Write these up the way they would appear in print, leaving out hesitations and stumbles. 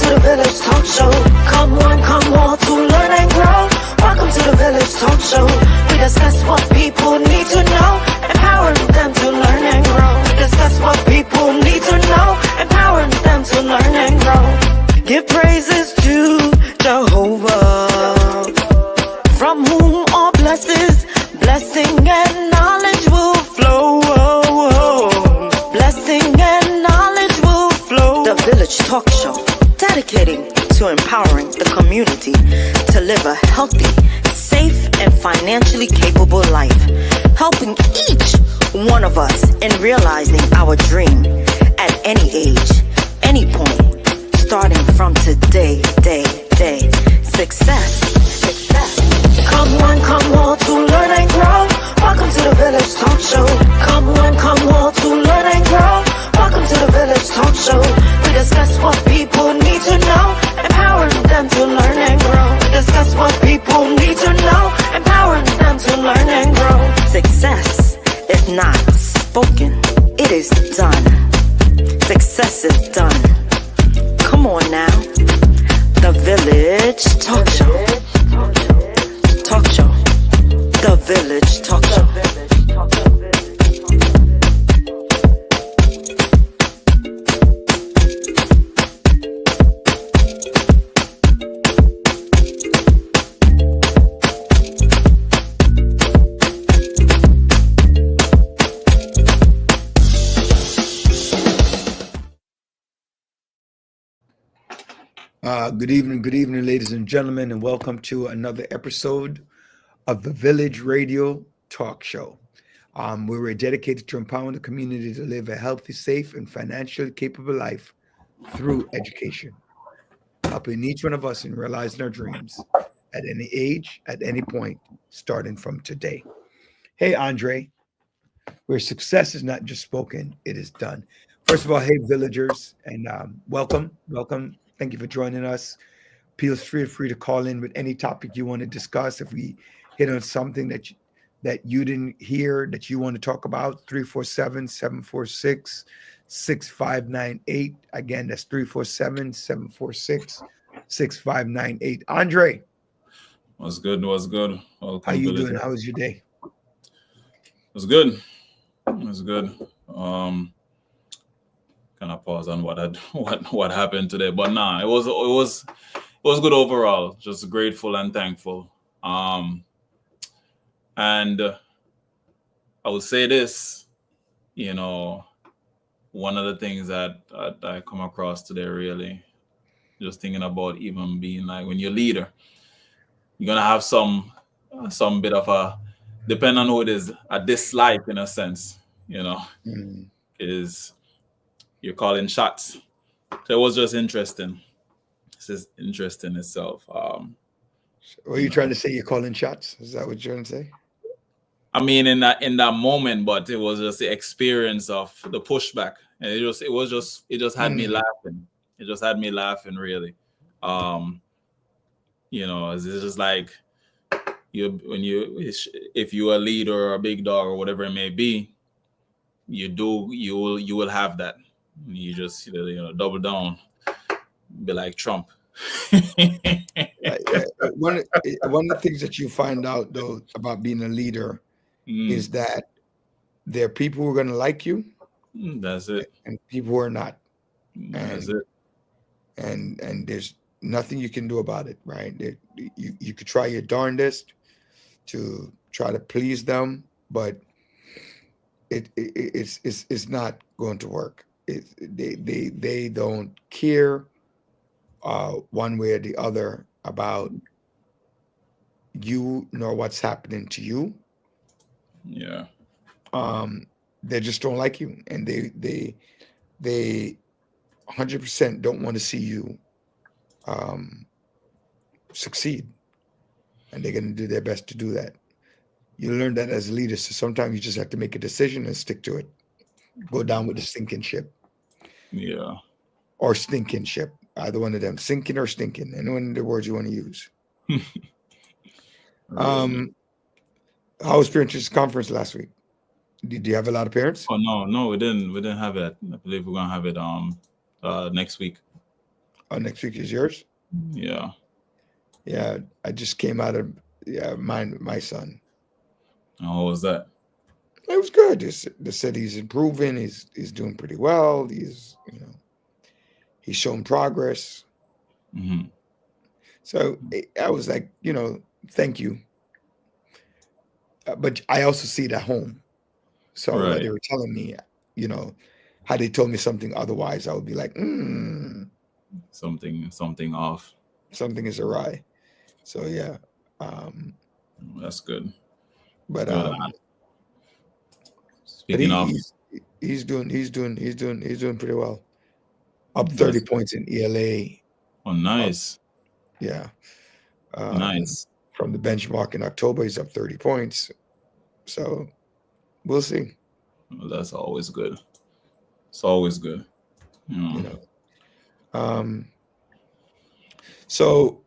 to the Village Talk Show. Come one, come all to learn and grow. Welcome to the Village Talk Show. We discuss what people need to know, empowering them to learn and grow. We discuss what people need to know, empowering them to learn and grow. Give praises to Jehovah, from whom all blessing and knowledge will flow. Blessing and knowledge will flow. The Village Talk Show, dedicating to empowering the community to live a healthy, safe, and financially capable life, helping each one of us in realizing our dream at any age, any point, starting from today, day. Success. Come one, come all to learn and grow. Welcome to the Village Talk Show. Come one, come all to learn and grow. Welcome to the Village Talk Show. We discuss what people need to know, empowering them to learn and grow. We discuss what people need to know, empowering them to learn and grow. Success is not spoken, it is done. Success is done. Come on now. The Village Talk Show. Talk Show. The Village Talk Show. Good evening, ladies and gentlemen, and welcome to another episode of the Village Radio Talk Show. We were dedicated to empowering the community to live a healthy, safe, and financially capable life through education, helping each one of us in realizing our dreams at any age, at any point, starting from today. Hey, Andre, where success is not just spoken, it is done. First of all, hey, villagers, and welcome. Thank you for joining us. Feel free to call in with any topic you want to discuss. If we hit on something that you didn't hear that you want to talk about, 347-746-6598. Again, that's 347-746-6598. Andre. What's good? Welcome, how you doing? How was your day? It was good. Kind of pause on what happened today, but nah, it was good overall. Just grateful and thankful. And I would say this, one of the things that I come across today, really, just thinking about even being like when you're a leader, you're gonna have some bit of a, depending on who it is, a dislike in a sense, is. You're calling shots. So it was just interesting. This is interesting itself. What are you trying to say? You're calling shots? Is that what you're trying to say? I mean, in that moment, but it was just the experience of the pushback, and it just had me laughing. It just had me laughing, really. It's just like if you're a leader or a big dog or whatever it may be, you will have that. You just double down, be like Trump. One of the things that you find out though about being a leader is that there are people who are going to like you. That's it. And people who are not. That's it. And there's nothing you can do about it, right? You could try your darndest to try to please them, but it's not going to work. They don't care one way or the other about you nor what's happening to you. Yeah. They just don't like you, and they 100% don't want to see you succeed, and they're going to do their best to do that. You learn that as a leader, so sometimes you just have to make a decision and stick to it. Go down with the sinking ship. Yeah. Or stinking ship. Either one of them. Sinking or stinking. Any one of the words you want to use. How was Parent Teachers Conference last week? Did you have a lot of parents? Oh no, we didn't have it. I believe we're gonna have it next week. Oh, next week is yours? Yeah. Yeah, I just came out of mine with my son. How was that? It was good. They said he's improving. He's doing pretty well. He's showing progress. Mm-hmm. So I was like, thank you. But I also see it at home. So Right. they were telling me, had they told me something otherwise, I would be like, Something off. something is awry. So yeah, That's good. but Good. but Speaking of, he's doing pretty well. Up 30 points in ELA. oh, nice. Yeah. Nice. From the benchmark in October, he's up 30 points. So we'll see. Well, that's always good. It's always good. So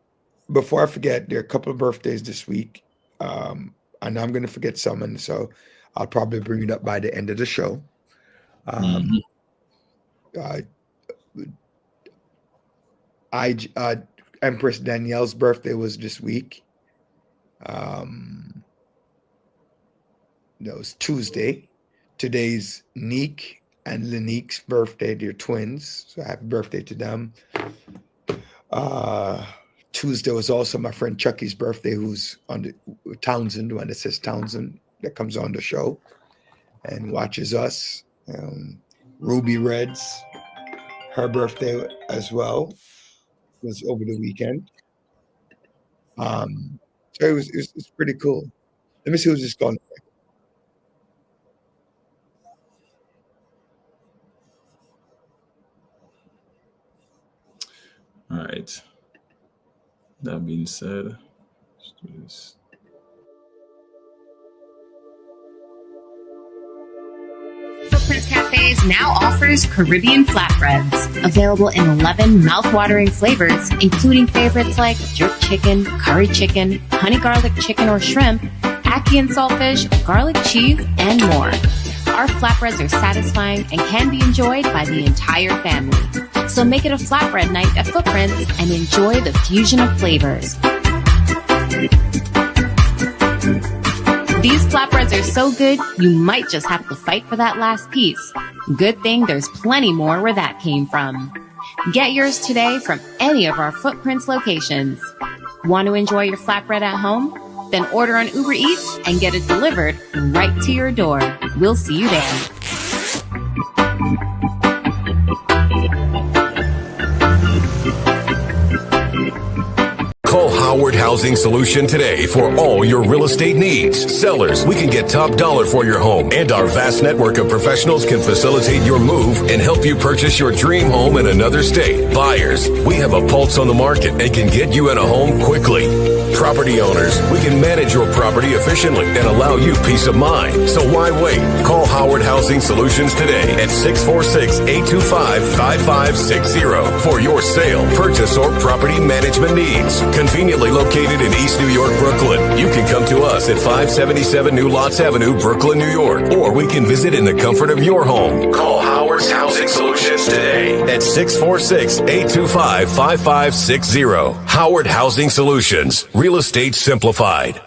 before I forget, there are a couple of birthdays this week. And I'm going to forget someone, so I'll probably bring it up by the end of the show. Empress Danielle's birthday was this week. It was Tuesday. Today's Neek and Lanique's birthday. They're twins, so happy birthday to them. Tuesday was also my friend Chucky's birthday, who's on the Townsend, when it says Townsend, that comes on the show and watches us. Ruby Reds, her birthday as well, was over the weekend. So it's pretty cool. Let me see who's just gone. All right. That being said, let's do this. Footprints Cafes now offers Caribbean flatbreads, available in 11 mouth-watering flavors, including favorites like jerk chicken, curry chicken, honey garlic chicken or shrimp, ackee and saltfish, garlic cheese, and more. Our flatbreads are satisfying and can be enjoyed by the entire family. So make it a flatbread night at Footprints and enjoy the fusion of flavors. These flatbreads are so good, you might just have to fight for that last piece. Good thing there's plenty more where that came from. Get yours today from any of our Footprints locations. Want to enjoy your flatbread at home? Then order on Uber Eats and get it delivered right to your door. We'll see you there. Call Howard Housing Solution today for all your real estate needs. Sellers, we can get top dollar for your home, and our vast network of professionals can facilitate your move and help you purchase your dream home in another state. Buyers, we have a pulse on the market and can get you in a home quickly. Property owners, we can manage your property efficiently and allow you peace of mind. So why wait? Call Howard Housing Solutions today at 646-825-5560 for your sale, purchase, or property management needs. Conveniently located in East New York, Brooklyn. You can come to us at 577 New Lots Avenue, Brooklyn, New York, or we can visit in the comfort of your home. Call Howard Housing Solutions today at 646-825-5560. Howard Housing Solutions. Real estate simplified.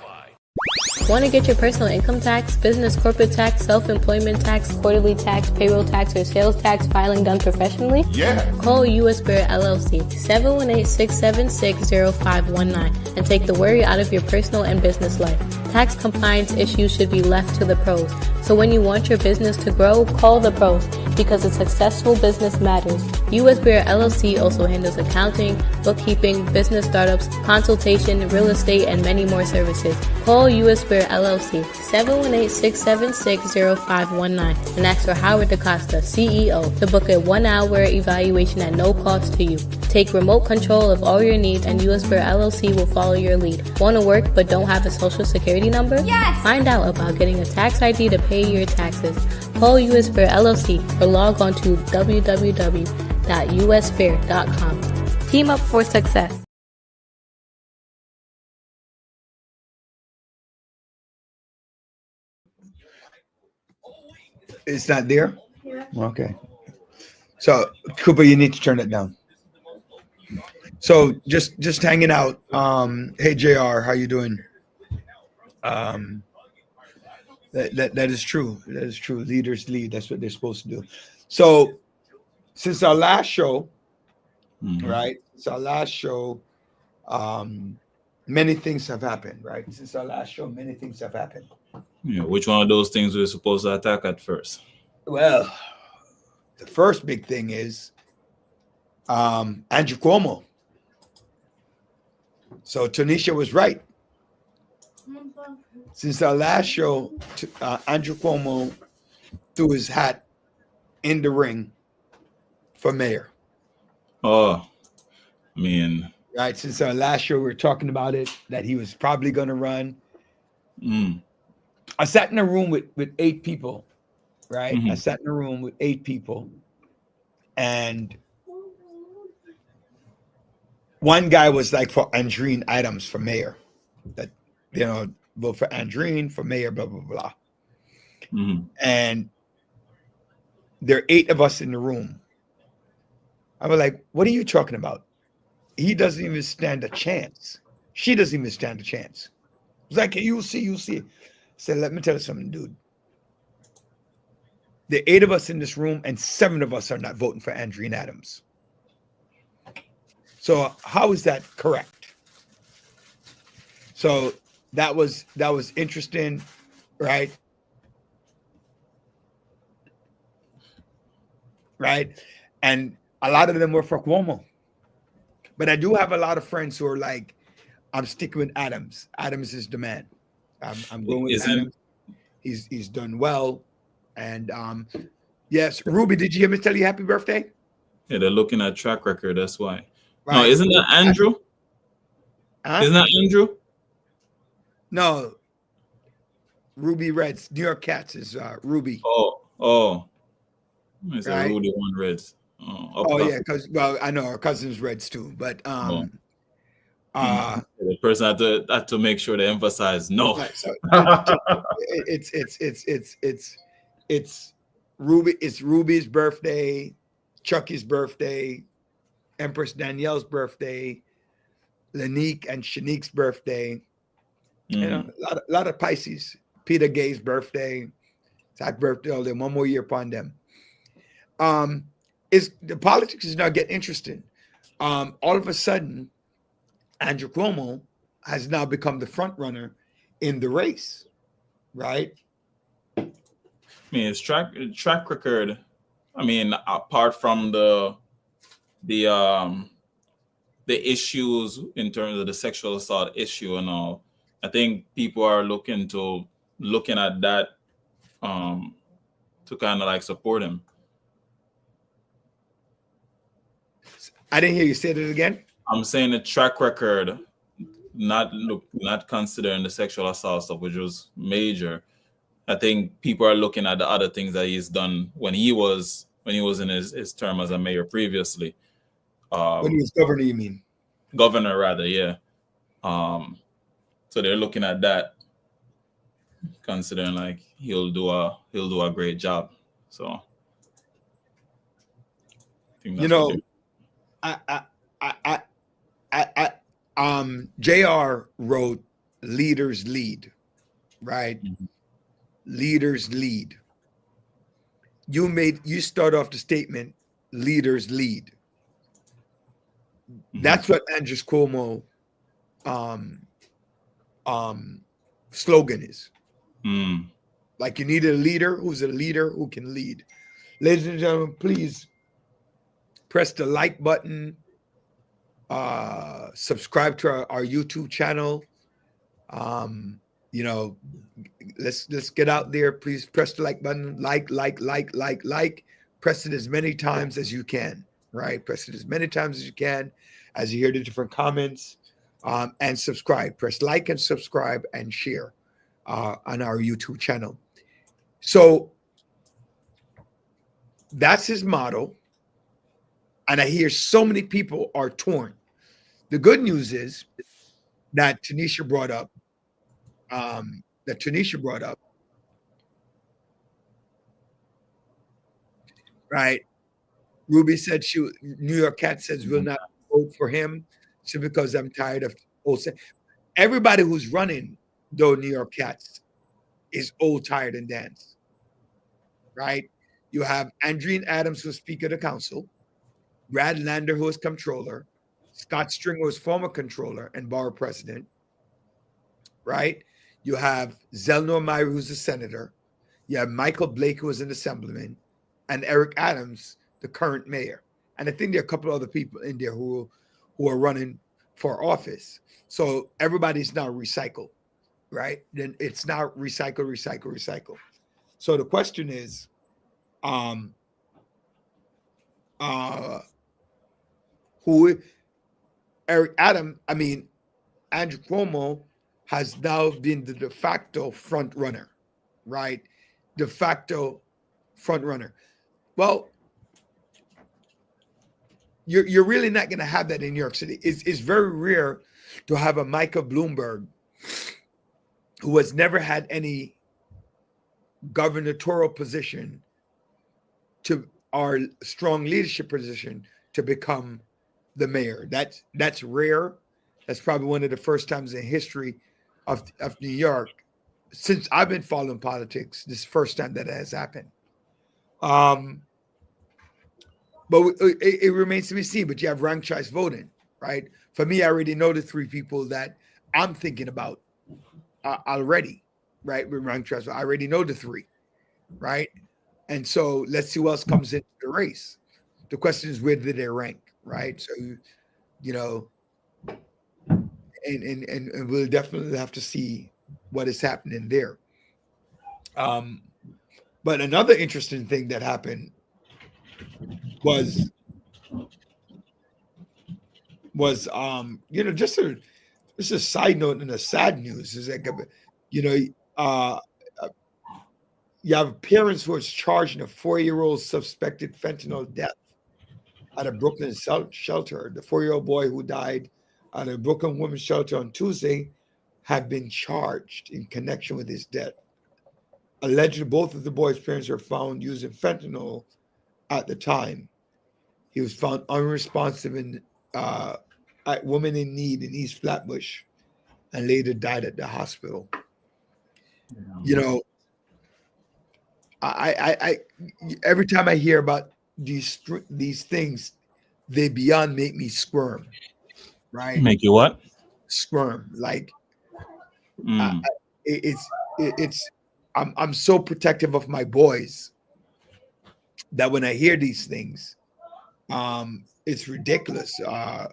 Want to get your personal income tax, business corporate tax, self-employment tax, quarterly tax, payroll tax, or sales tax filing done professionally? Yeah. Call U.S. Bear LLC 718-676-0519 and take the worry out of your personal and business life. Tax compliance issues should be left to the pros. So when you want your business to grow, call the pros because a successful business matters. U.S. Bear LLC also handles accounting, bookkeeping, business startups, consultation, real estate, and many more services. Call U.S. Bear LLC 718-676-0519 and ask for Howard DaCosta, CEO, to book a 1-hour evaluation at no cost to you. Take remote control of all your needs and U.S. Bear LLC will follow your lead. Want to work but don't have a social security number? Yes! Find out about getting a tax ID to pay your taxes. Call U.S. Bear LLC or log on to www.usbear.com. Team up for success. It's not there? Yeah. Okay. So, Cooper, you need to turn it down. So just hanging out. Hey JR, how you doing? Um, that is true. That is true. Leaders lead. That's what they're supposed to do. So since our last show, right? Since our last show, many things have happened, right? Since our last show, many things have happened. Yeah, which one of those things we're supposed to attack at first? Well, the first big thing is Andrew Cuomo. So Tanisha was right. Since our last show, Andrew Cuomo threw his hat in the ring for mayor. Oh, I mean, Right. Since our last show, we were talking about it, that he was probably going to run. I sat in a room with 8 people, right? I sat in a room with 8 people, and one guy was like for Andreen Adams for mayor, that, you know, vote for Andreen for mayor, blah, blah, blah. And there are 8 of us in the room. I was like, what are you talking about? He doesn't even stand a chance. She doesn't even stand a chance. It's like, you'll see. I said, let me tell you something, dude. There are 8 of us in this room, and 7 of us are not voting for Andreen Adams. So how is that correct? So that was interesting, right? Right. And a lot of them were for Cuomo. But I do have a lot of friends who are like, I'm sticking with Adams. Adams is the man. I'm going with Adams. He's done well. And yes, Ruby, did you hear me tell you happy birthday? Yeah, they're looking at track record. That's why. Right. No, isn't that Andrew? Isn't that Andrew? No. Ruby Reds. New York Cats is Ruby. Oh. It's Right. a Rudy One Reds. Yeah, because I know our cousins Reds too, but the person had to make sure to emphasize no. Right, so it's Ruby. It's Ruby's birthday, Chucky's birthday, Empress Danielle's birthday, Lanique and Shanique's birthday. You know, a lot of Pisces. Peter Gay's birthday. Happy birthday! All them. One more year upon them. Is the politics is now getting interesting. All of a sudden, Andrew Cuomo has now become the front runner in the race, right? I mean, his track record. I mean, apart from the issues in terms of the sexual assault issue and all, I think people are looking at that to kind of like support him. I didn't hear you say that again. I'm saying the track record, not considering the sexual assault stuff, which was major. I think people are looking at the other things that he's done when he was in his term as a mayor previously. When he was governor, you mean? Governor, rather, yeah. So they're looking at that, considering like he'll do a great job. So I think that's JR wrote Leaders Lead, right? Leaders lead. You start off the statement, leaders lead. That's what Andrew Cuomo slogan is. Like, you need a leader who's a leader who can lead. Ladies and gentlemen, please press the like button, subscribe to our YouTube channel. You know, let's get out there. Please press the like button, like. Press it as many times as you can, right? Press it as many times as you can as you hear the different comments, and subscribe. Press like and subscribe and share on our YouTube channel. So that's his motto. And I hear so many people are torn. The good news is that Tanisha brought up, right? Ruby said New York Cat says will not vote for him simply because I'm tired of everybody who's running the New York Cats is old, tired, and dance, right? You have Andreen Adams, who's Speaker of the Council, Brad Lander, who is Comptroller, Scott Stringer, who is former Controller and Borough President, right? You have Zelnor Myrie, who's a Senator. You have Michael Blake, who is an Assemblyman, and Eric Adams, the current mayor. And I think there are a couple of other people in there who are running for office. So everybody's now recycled, right? Then it's now recycle. So the question is, who Eric Adams, Andrew Cuomo has now been the de facto front runner, right? De facto front runner. Well, you're really not going to have that in New York City. It's very rare to have a Michael Bloomberg who has never had any gubernatorial position to our strong leadership position to become the mayor. That's rare. That's probably one of the first times in history of New York since I've been following politics. This is the first time that has happened. But it remains to be seen. But you have ranked choice voting, right? For me, I already know the three people that I'm thinking about already, right? With ranked choice, I already know the three, right? And so let's see who else comes into the race. The question is, where did they rank, right? So, and we'll definitely have to see what is happening there. But another interesting thing that happened was just a side note and a sad news is like, you have parents who are charged in a 4-year-old suspected fentanyl death at a Brooklyn shelter. The 4-year-old boy who died at a Brooklyn women's shelter on Tuesday have been charged in connection with his death. Allegedly, both of the boys' parents were found using fentanyl at the time. He was found unresponsive at Women in Need in East Flatbush and later died at the hospital. Yeah. I every time I hear about these things, they beyond make me squirm, right? Make you what? Squirm. Like I'm so protective of my boys that when I hear these things, it's ridiculous. I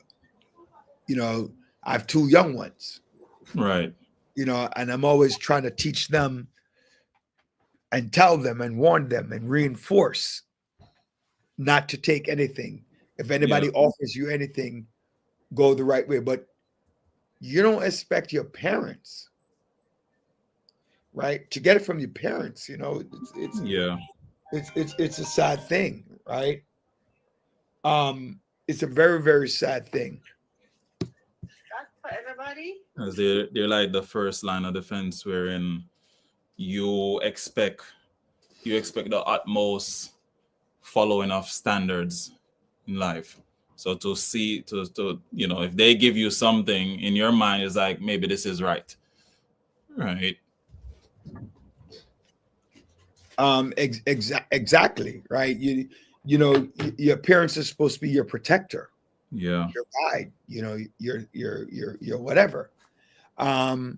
have 2 young ones, right? And I'm always trying to teach them and tell them and warn them and reinforce not to take anything. If anybody offers you anything, go the right way. But you don't expect your parents, right, to get it from your parents. It's a sad thing, right? It's a very, very sad thing. That's for everybody. As they're like the first line of defense, wherein you expect the utmost following of standards in life. So to see, if they give you something in your mind, is like, maybe this is right. Right. Exactly. Right. Your parents are supposed to be your protector. Yeah. Your guide, your whatever. The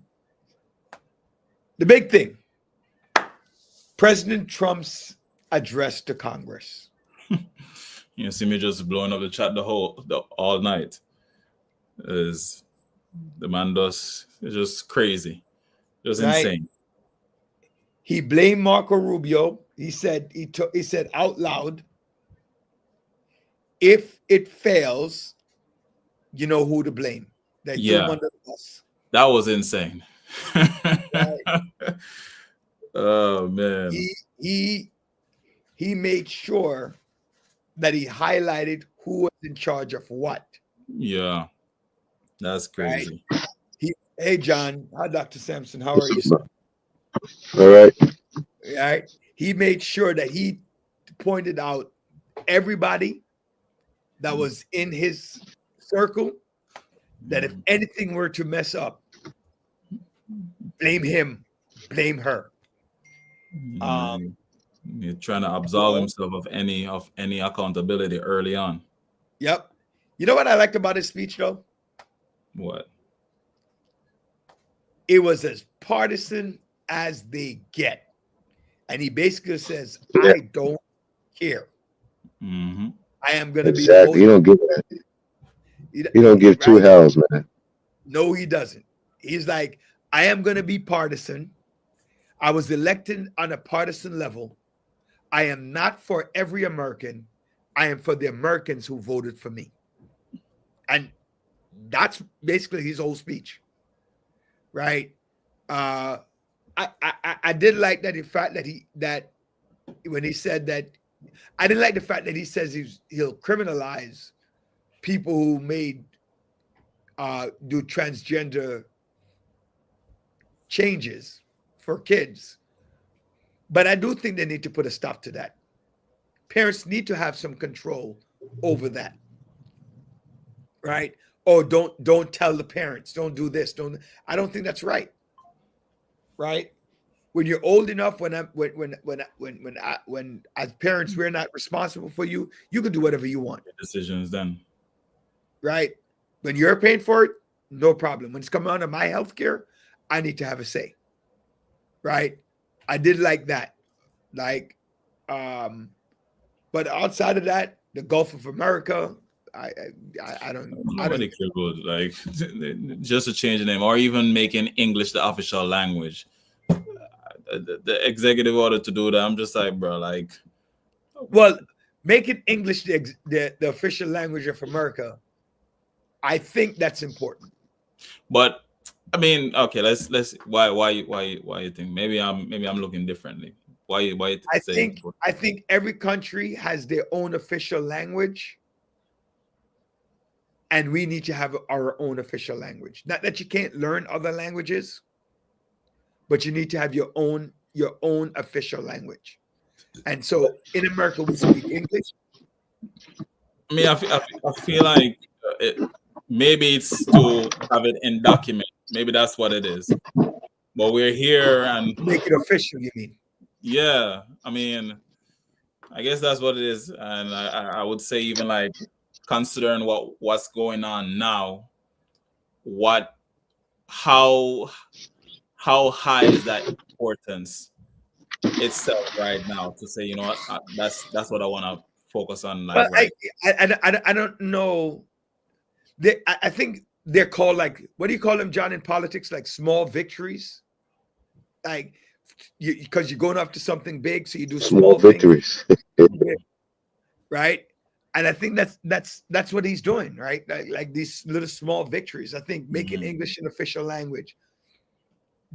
big thing, President Trump's address to Congress. You see me just blowing up the chat all night. Is the man does, it's just crazy. Just insane. He blamed Marco Rubio. He said out loud, if it fails, you know who to blame. They threw him under the bus. That was insane. Oh man. He made sure that he highlighted who was in charge of what. Yeah. That's crazy. Right? Hey John, hi Dr. Sampson, how are you, sir? All right. All right. He made sure that he pointed out everybody that was in his circle that if anything were to mess up, blame him, blame her. He's trying to absolve himself of any accountability early on. Yep. You know what I liked about his speech, though? What? It was as partisan as they get. And he basically says, I don't care. Mm-hmm. I am going to be exactly. You don't give two hells, man. No, he doesn't. He's like, I am going to be partisan. I was elected on a partisan level. I am not for every American. I am for the Americans who voted for me. And that's basically his whole speech, right? I did like that. The fact that when he said that, I didn't like the fact that he says he'll criminalize people who do transgender changes for kids. But I do think they need to put a stop to that. Parents need to have some control over that. Right? Or don't tell the parents, don't do this. I don't think that's right. Right? When you're old enough, when as parents we're not responsible for you, you can do whatever you want. Decisions then. Right? When you're paying for it, no problem. When it's coming under my health care, I need to have a say. Right? I did like that. Like, but outside of that, the Gulf of America, I don't care about, like, just to change the name or even making English the official language. The executive order to do that, I'm just like, bro, like, well, making English the official language of America, I think that's important. But I mean, okay, let's why you think maybe I'm looking differently. Why you I think every country has their own official language, and we need to have our own official language. Not that you can't learn other languages, but you need to have your own official language. And so in America, we speak English. I mean, I feel like maybe it's to have it in document. Maybe that's what it is. But we're here and make it official, you mean? Yeah. I mean, I guess that's what it is. And I would say even like considering what's going on now, how high is that importance itself right now to say, you know what, that's what I want to focus on. Like, well, I don't know. I think they're called, like, what do you call them, John, in politics? Like small victories, like because you're going after something big, so you do small victories, right? And I think that's what he's doing, right? Like these little small victories. I think making English an official language.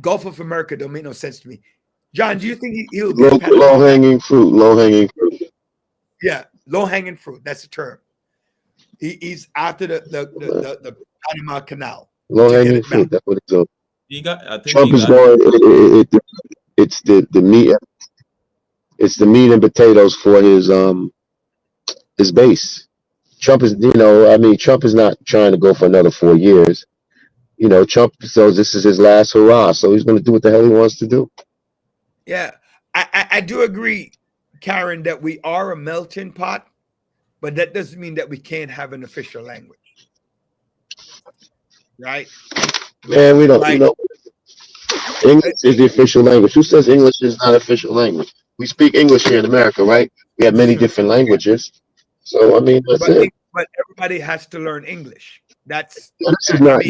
Gulf of America don't make no sense to me. John, do you think he'll get low hanging fruit? Low hanging fruit. Yeah, low hanging fruit. That's the term. He's after the Panama Canal. Low hanging fruit. That's what it's on. Trump is going. It's the meat. It's the meat and potatoes for his base. Trump is, Trump is not trying to go for another 4 years. Trump, so this is his last hurrah. So he's going to do what the hell he wants to do. Yeah, I do agree, Karen, that we are a melting pot, but that doesn't mean that we can't have an official language. Right? Man, we don't, English is the official language. Who says English is not official language? We speak English here in America, right? We have many different languages. So, I mean, that's it. But everybody has to learn English. This is not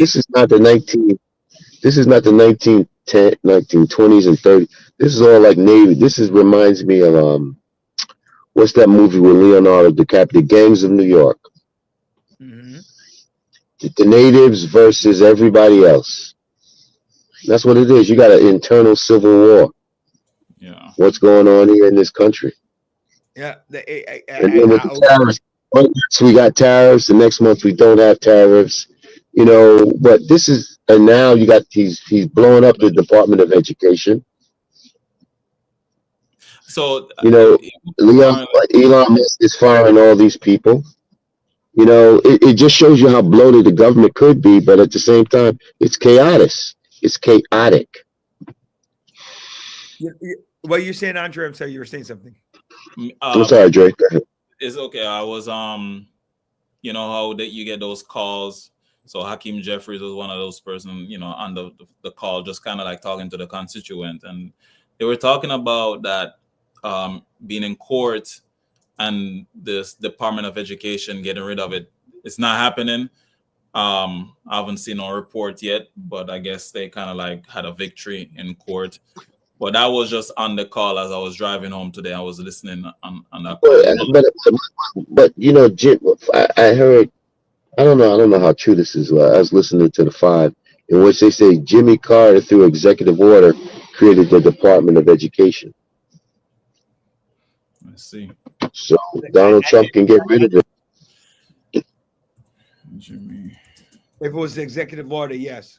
the 1920s and 30s. This is all like Navy. Reminds me of what's that movie with Leonardo DiCaprio, Gangs of New York. Mm-hmm. The natives versus everybody else. That's what it is. You got an internal civil war. Yeah. What's going on here in this country? Yeah. And then with the tariffs, one month we got tariffs. The next month we don't have tariffs. But this is, and now you got he's blowing up the Department of Education. So Elon Musk is firing all these people. You know, it just shows you how bloated the government could be, but at the same time, it's chaotic. It's chaotic. What are you saying, Andre? I'm sorry, you were saying something. I'm sorry, Drake. Go ahead. It's okay. I was you know how that you get those calls. So Hakeem Jeffries was one of those person, you know, on the call, just kind of like talking to the constituent, and they were talking about that being in court and this Department of Education getting rid of it. It's not happening. I haven't seen no report yet, but I guess they kind of like had a victory in court. But that was just on the call as I was driving home today. I was listening on that call. But you know, Jim, I heard. I don't know how true this is. I was listening to the 5, in which they say Jimmy Carter, through executive order, created the Department of Education. Let's see. So Donald Trump can get rid of it. Jimmy. If it was the executive order, yes.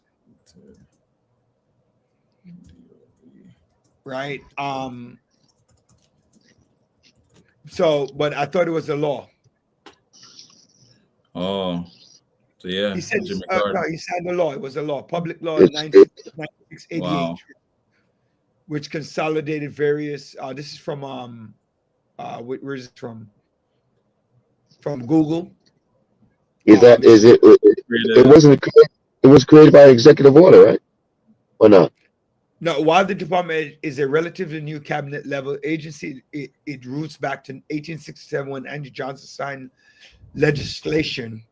Right. So, but I thought it was a law. Oh, so yeah. He said, Jimmy no, Carter. he said the law. It was a law, public law It's- 9688, Wow. which consolidated various. This is from where is it from? From Google. Is it? It wasn't. It was created by executive order, right? Or not? No, while the department is a relatively new cabinet level agency, it roots back to 1867 when Andrew Johnson signed legislation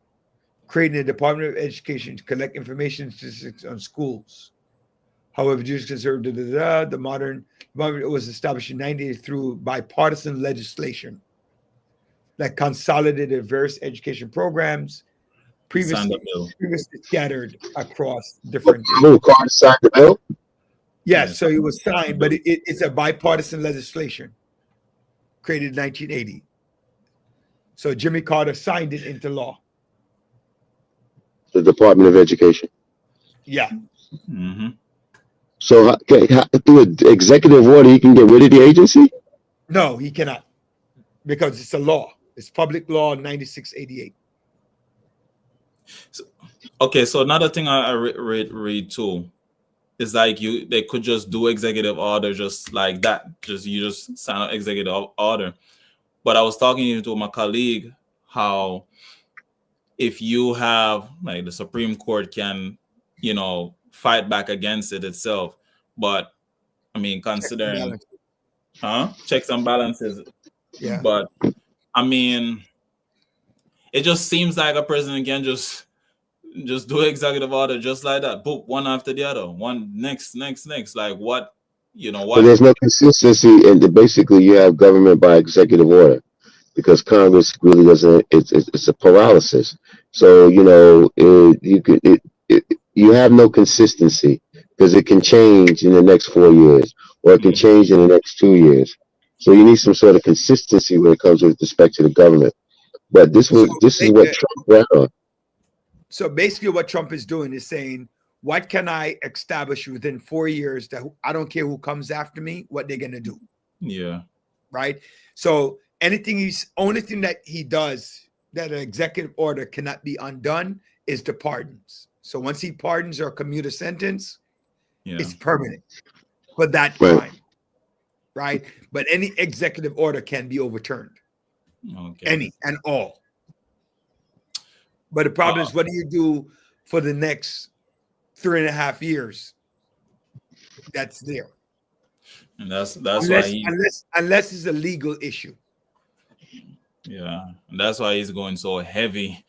creating the Department of Education to collect information statistics on schools. However, Jews conserved the modern department was established in 1980 through bipartisan legislation that consolidated various education programs previously scattered across different. Carter signed the bill. Yes, so it was signed, but it's a bipartisan legislation created in 1980. So Jimmy Carter signed it into law. The Department of Education. Yeah. Mm-hmm. So through an executive order, he can get rid of the agency? No, he cannot, because it's a law. It's public law 9688. Okay, so another thing I read too is like they could just do executive order just like that. You just sign an executive order. But I was talking to my colleague how if you have like the Supreme Court can, you know, fight back against it itself. But I mean, considering checks and balances. Yeah. But I mean, it just seems like a president can just do executive order just like that. Boop, one after the other. One next. Like what, you know what? But there's no consistency, and basically you have government by executive order because Congress really doesn't. It's a paralysis. So you know you have no consistency because it can change in the next 4 years, or it can change in the next 2 years. So you need some sort of consistency when it comes with respect to the government. But this is what Trump ran on. So basically what Trump is doing is saying, what can I establish within 4 years that I don't care who comes after me, what they're going to do. Yeah. Right. So only thing that he does that an executive order cannot be undone is the pardons. So once he pardons or a commuter sentence, it's permanent for that crime. Right. But any executive order can be overturned. Okay. Any and all. But the problem is, what do you do for the next 3.5 years? That's there. And that's unless, why unless it's a legal issue. Yeah, and that's why he's going so heavy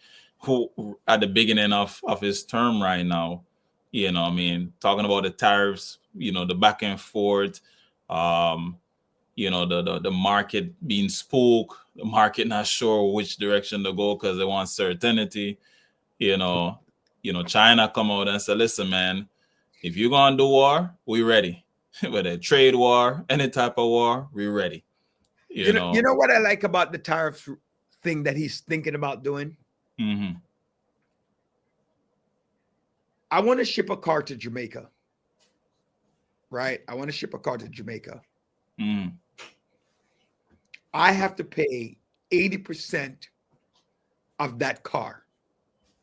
at the beginning of his term right now. You know, I mean, talking about the tariffs, you know, the back and forth, you know, the market being spooked, the market not sure which direction to go because they want certainty. You know, China come out and say, listen, man, if you're gonna do war, we ready. Whether trade war, any type of war, we ready. You know what I like about the tariff thing that he's thinking about doing? Mm-hmm. I want to ship a car to Jamaica. Right? I want to ship a car to Jamaica. Mm. I have to pay 80% of that car,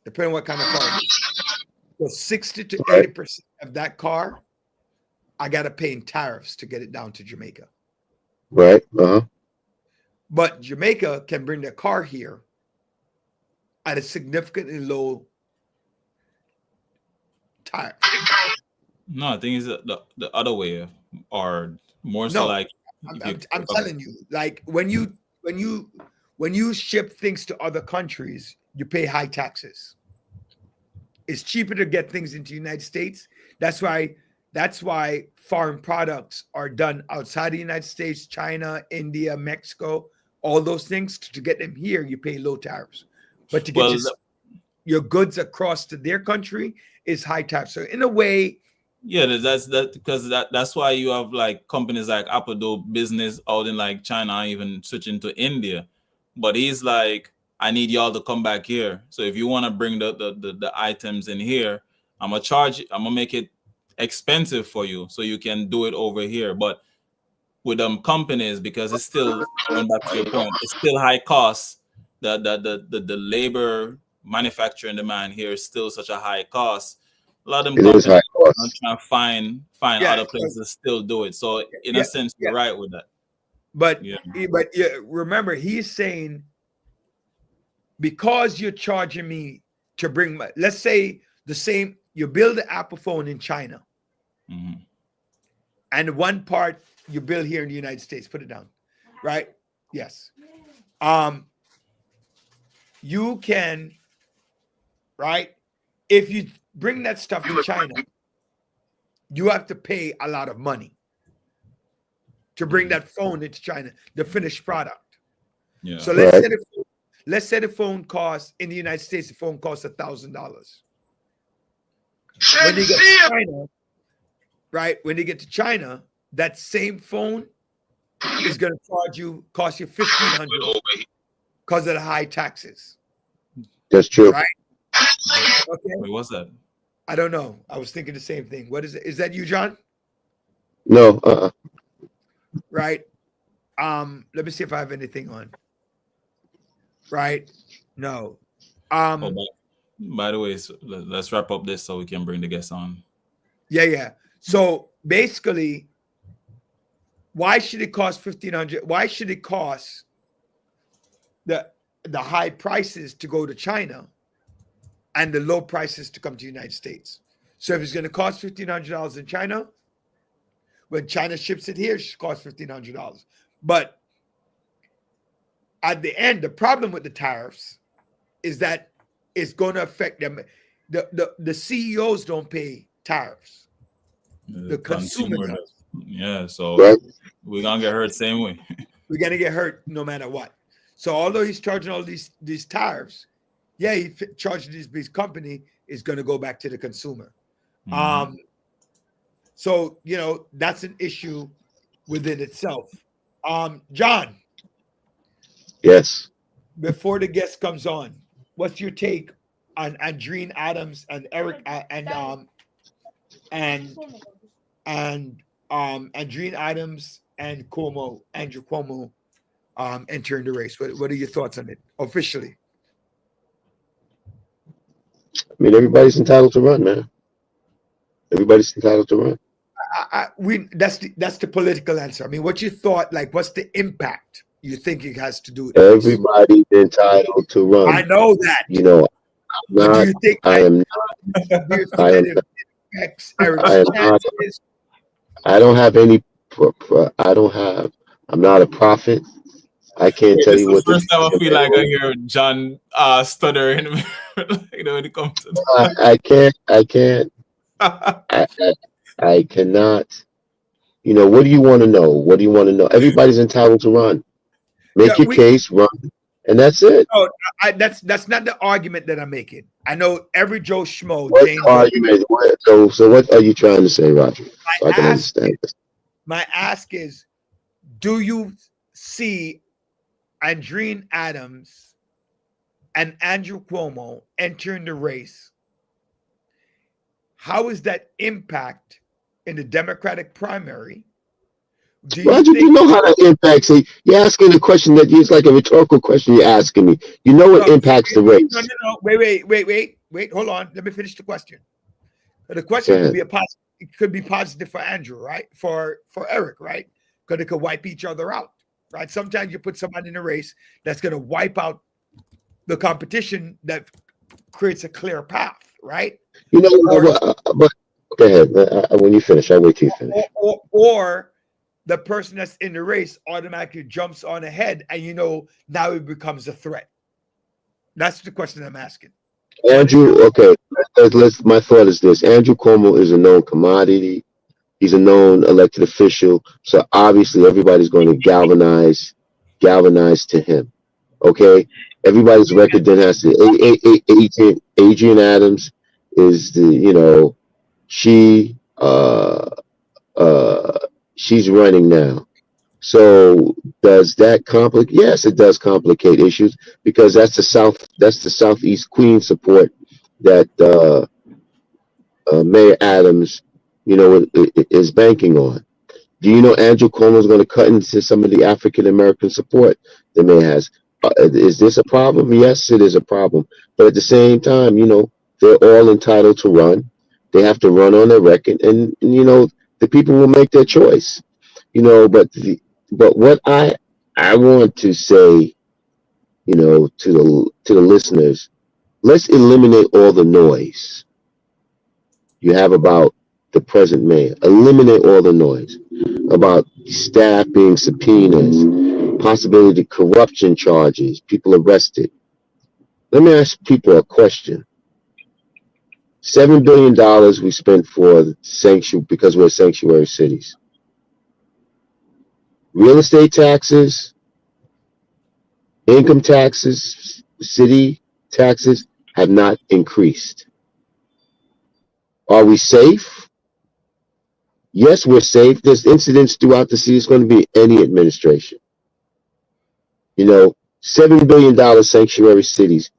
depending on what kind of car it is. So 60 to 80% of that car, I got to pay in tariffs to get it down to Jamaica. Right. Uh-huh. But Jamaica can bring their car here at a significantly low tire. No, I think it's the other way, or more so No, like I'm telling you, like when you ship things to other countries, you pay high taxes. It's cheaper to get things into the United States. That's why foreign products are done outside the United States, China, India, Mexico, all those things. To get them here, you pay low tariffs. But to get your goods across to their country is high tariffs. So in a way, yeah, that's why you have like companies like Apple do business out in like China, even switching to India. But he's like, I need y'all to come back here. So if you want to bring the items in here, I'm gonna make it expensive for you so you can do it over here. But with companies, because it's still, going back to your point, it's still high cost. The labor manufacturing demand here is still such a high cost. A lot of them companies are trying to find other places to still do it. So in a sense, you're right with that. But remember, he's saying, because you're charging me to bring let's say you build the Apple phone in China, and one part you build here in the United States, put it down, right? Yes. You can, right? If you bring that stuff to China, you have to pay a lot of money to bring that phone into China, the finished product. Yeah. So let's say the phone costs in the United States, the phone costs $1,000. When they get to China, right? When they get to China, that same phone is going to cost you $1,500 because of the high taxes. That's true. Right? Okay. Wait, what's that? I don't know. I was thinking the same thing. What is it? Is that you, John? No. Right. Let me see if I have anything on. Right. No. By the way, so let's wrap up this so we can bring the guests on. Yeah. So basically, why should it cost $1,500? Why should it cost the high prices to go to China and the low prices to come to the United States? So if it's going to cost $1,500 in China, when China ships it here, it should cost $1,500. But at the end, the problem with the tariffs is that it's going to affect them. The CEOs don't pay tariffs. The consumer does. Yeah, so we're going to get hurt same way. We're going to get hurt no matter what. So although he's charging all these tariffs, he charging this big company is going to go back to the consumer. So, that's an issue within itself. John. Yes. Before the guest comes on, what's your take on Andreen Adams and Eric Andreen Adams and Andrew Cuomo entering the race? What are your thoughts on it officially? I mean, everybody's entitled to run, man. Everybody's entitled to run. That's the political answer. I mean, what's your thought? Like, what's the impact you think it has to do with everybody's entitled to run? I know that. Do you think I am not. I don't have any. I'm not a prophet. I can't tell you what. This is the first time I feel like I hear John stutter when it comes to that. I cannot. What do you want to know? Everybody's entitled to run. Make your case, run, and that's it. No, that's not the argument that I'm making. I know every Joe Schmo. What argument? So what are you trying to say, Roger? So I can understand this. My ask is, do you see Andreen Adams and Andrew Cuomo entering the race? How is that impact in the Democratic primary Do you Roger, think you know how that impacts it. You're asking a question that is like a rhetorical question you're asking me. You know it impacts the race. No. Wait. Hold on. Let me finish the question. The question could be it could be positive for Andrew, right? For Eric, right? Because it could wipe each other out, right? Sometimes you put somebody in a race that's going to wipe out the competition that creates a clear path, right? You know, but go ahead. When you finish, I'll wait till you finish. Or the person that's in the race automatically jumps on ahead, and now it becomes a threat. That's the question I'm asking. Andrew, okay. My thought is this: Andrew Cuomo is a known commodity. He's a known elected official, so obviously everybody's going to galvanize to him. Okay, everybody's record then has to. Adrian Adams is she's running now. So does that complicate? Yes, it does complicate issues because that's the Southeast Queen support that Mayor Adams, is banking on. Do you know Andrew Cuomo is going to cut into some of the African American support the mayor has? Is this a problem? Yes, it is a problem. But at the same time, they're all entitled to run. They have to run on their record, and the people will make their choice. But what I want to say, to the listeners, let's eliminate all the noise you have about the present mayor. Eliminate all the noise about staff being subpoenas, possibility of corruption charges, people arrested. Let me ask people a question. $7 billion we spent for because we're sanctuary cities. Real estate taxes, income taxes, city taxes have not increased. Are we safe? Yes, we're safe. There's incidents throughout the city. It's going to be any administration. $7 billion sanctuary cities.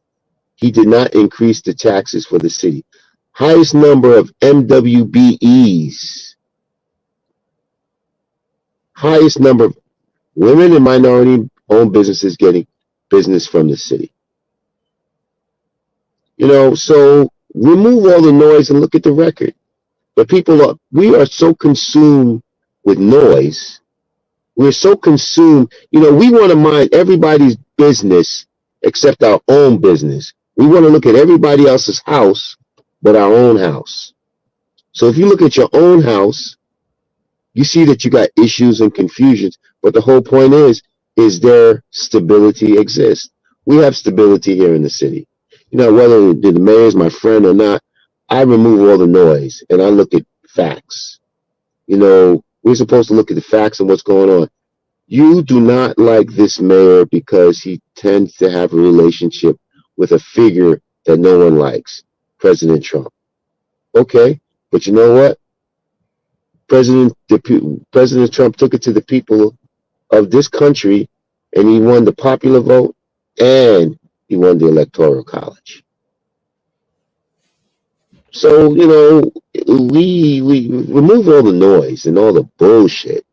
He did not increase the taxes for the city. Highest number of MWBEs. Highest number of women and minority-owned businesses getting business from the city. So remove all the noise and look at the record. But we are so consumed with noise. We're so consumed, we want to mind everybody's business except our own business. We want to look at everybody else's house but our own house. So if you look at your own house, you see that you got issues and confusions, but the whole point is there stability exist? We have stability here in the city. Whether the mayor is my friend or not, I remove all the noise and I look at facts. We're supposed to look at the facts and what's going on. You do not like this mayor because he tends to have a relationship with a figure that no one likes, President Trump. Okay, but you know what? President Trump took it to the people of this country, and he won the popular vote, and he won the Electoral College. So, we remove all the noise and all the bullshit.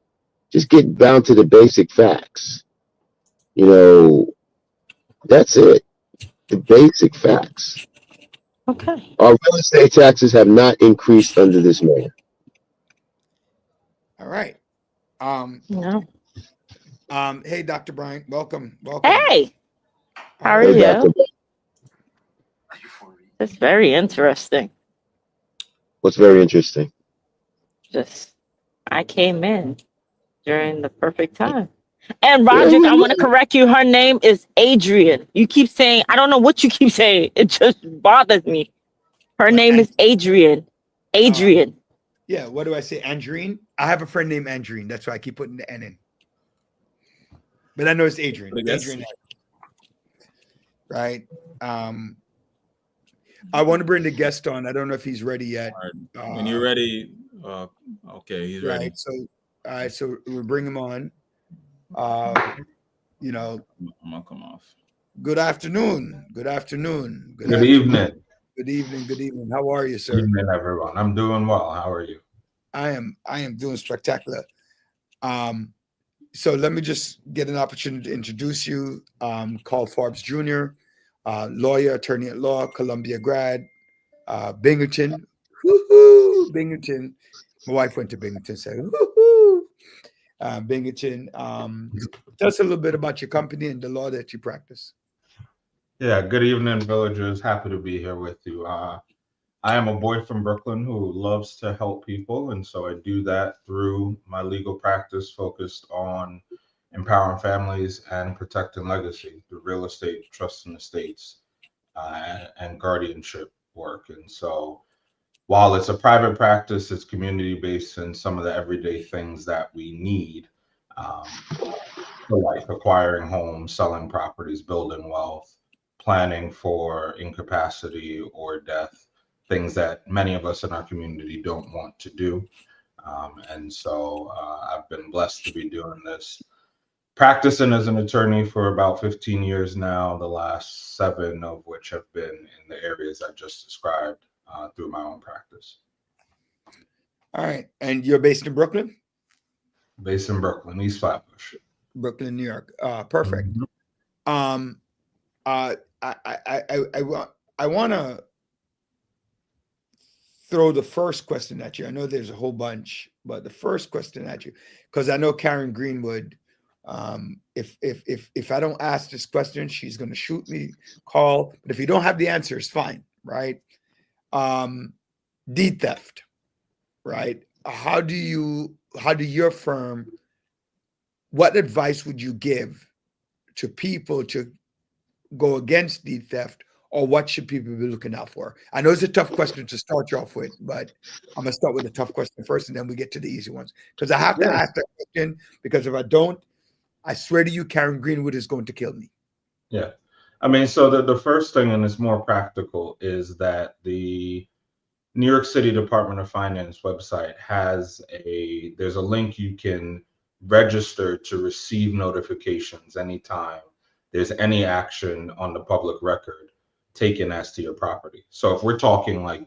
Just get down to the basic facts. That's it. The basic facts. Okay. Our real estate taxes have not increased under this mayor. All right. No. Hey, Dr. Bryant, welcome. Hey, how are Hey, you? Dr. It's very interesting. What's very interesting? I came in during the perfect time. And Roderick, I want to correct you. Her name is Adrian. You keep saying, I don't know what you keep saying. It just bothers me. Her name is Adrian. Adrian. Yeah, what do I say? Andreen? I have a friend named Andreen. That's why I keep putting the N in. But I know it's Adrian. Adrian. Right. I want to bring the guest on. I don't know if he's ready yet. When you're ready, okay, he's ready. So, all right, so we'll bring him on. I'm gonna come off. Good afternoon. Good afternoon. Good evening. Good evening. Good evening. How are you, sir? Good evening, everyone. I'm doing well. How are you? I am doing spectacular. So let me just get an opportunity to introduce you. Carl Forbes Jr., lawyer, attorney at law, Columbia grad, Binghamton. Woo-hoo, Binghamton. My wife went to Binghamton, said, woo-hoo. Binghamton. Tell us a little bit about your company and the law that you practice. Yeah, good evening, villagers. Happy to be here with you. I am a boy from Brooklyn who loves to help people, and so I do that through my legal practice focused on empowering families and protecting legacy through real estate, trust and estates, and guardianship work. And so while it's a private practice, it's community-based in some of the everyday things that we need, like acquiring homes, selling properties, building wealth, planning for incapacity or death, things that many of us in our community don't want to do. And so I've been blessed to be doing this, practicing as an attorney for about 15 years now, the last 7 of which have been in the areas I just described through my own practice. All right. And you're based in Brooklyn? Based in Brooklyn, East Flatbush. Brooklyn, New York. Perfect. Mm-hmm. I want to throw the first question at you. I know there's a whole bunch, but the first question at you, because I know Karen Greenwood, if I don't ask this question, she's going to shoot me, call. But if you don't have the answer, it's fine, right? Deed theft, right? How do your firm, what advice would you give to people to go against deed theft, or what should people be looking out for? I know it's a tough question to start you off with, but I'm going to start with the tough question first, and then we get to the easy ones. Because I have to ask that question, because if I don't, I swear to you, Karen Greenwood is going to kill me. Yeah. I mean, so the first thing, and it's more practical, is that the New York City Department of Finance website there's a link you can register to receive notifications anytime there's any action on the public record taken as to your property. So if we're talking like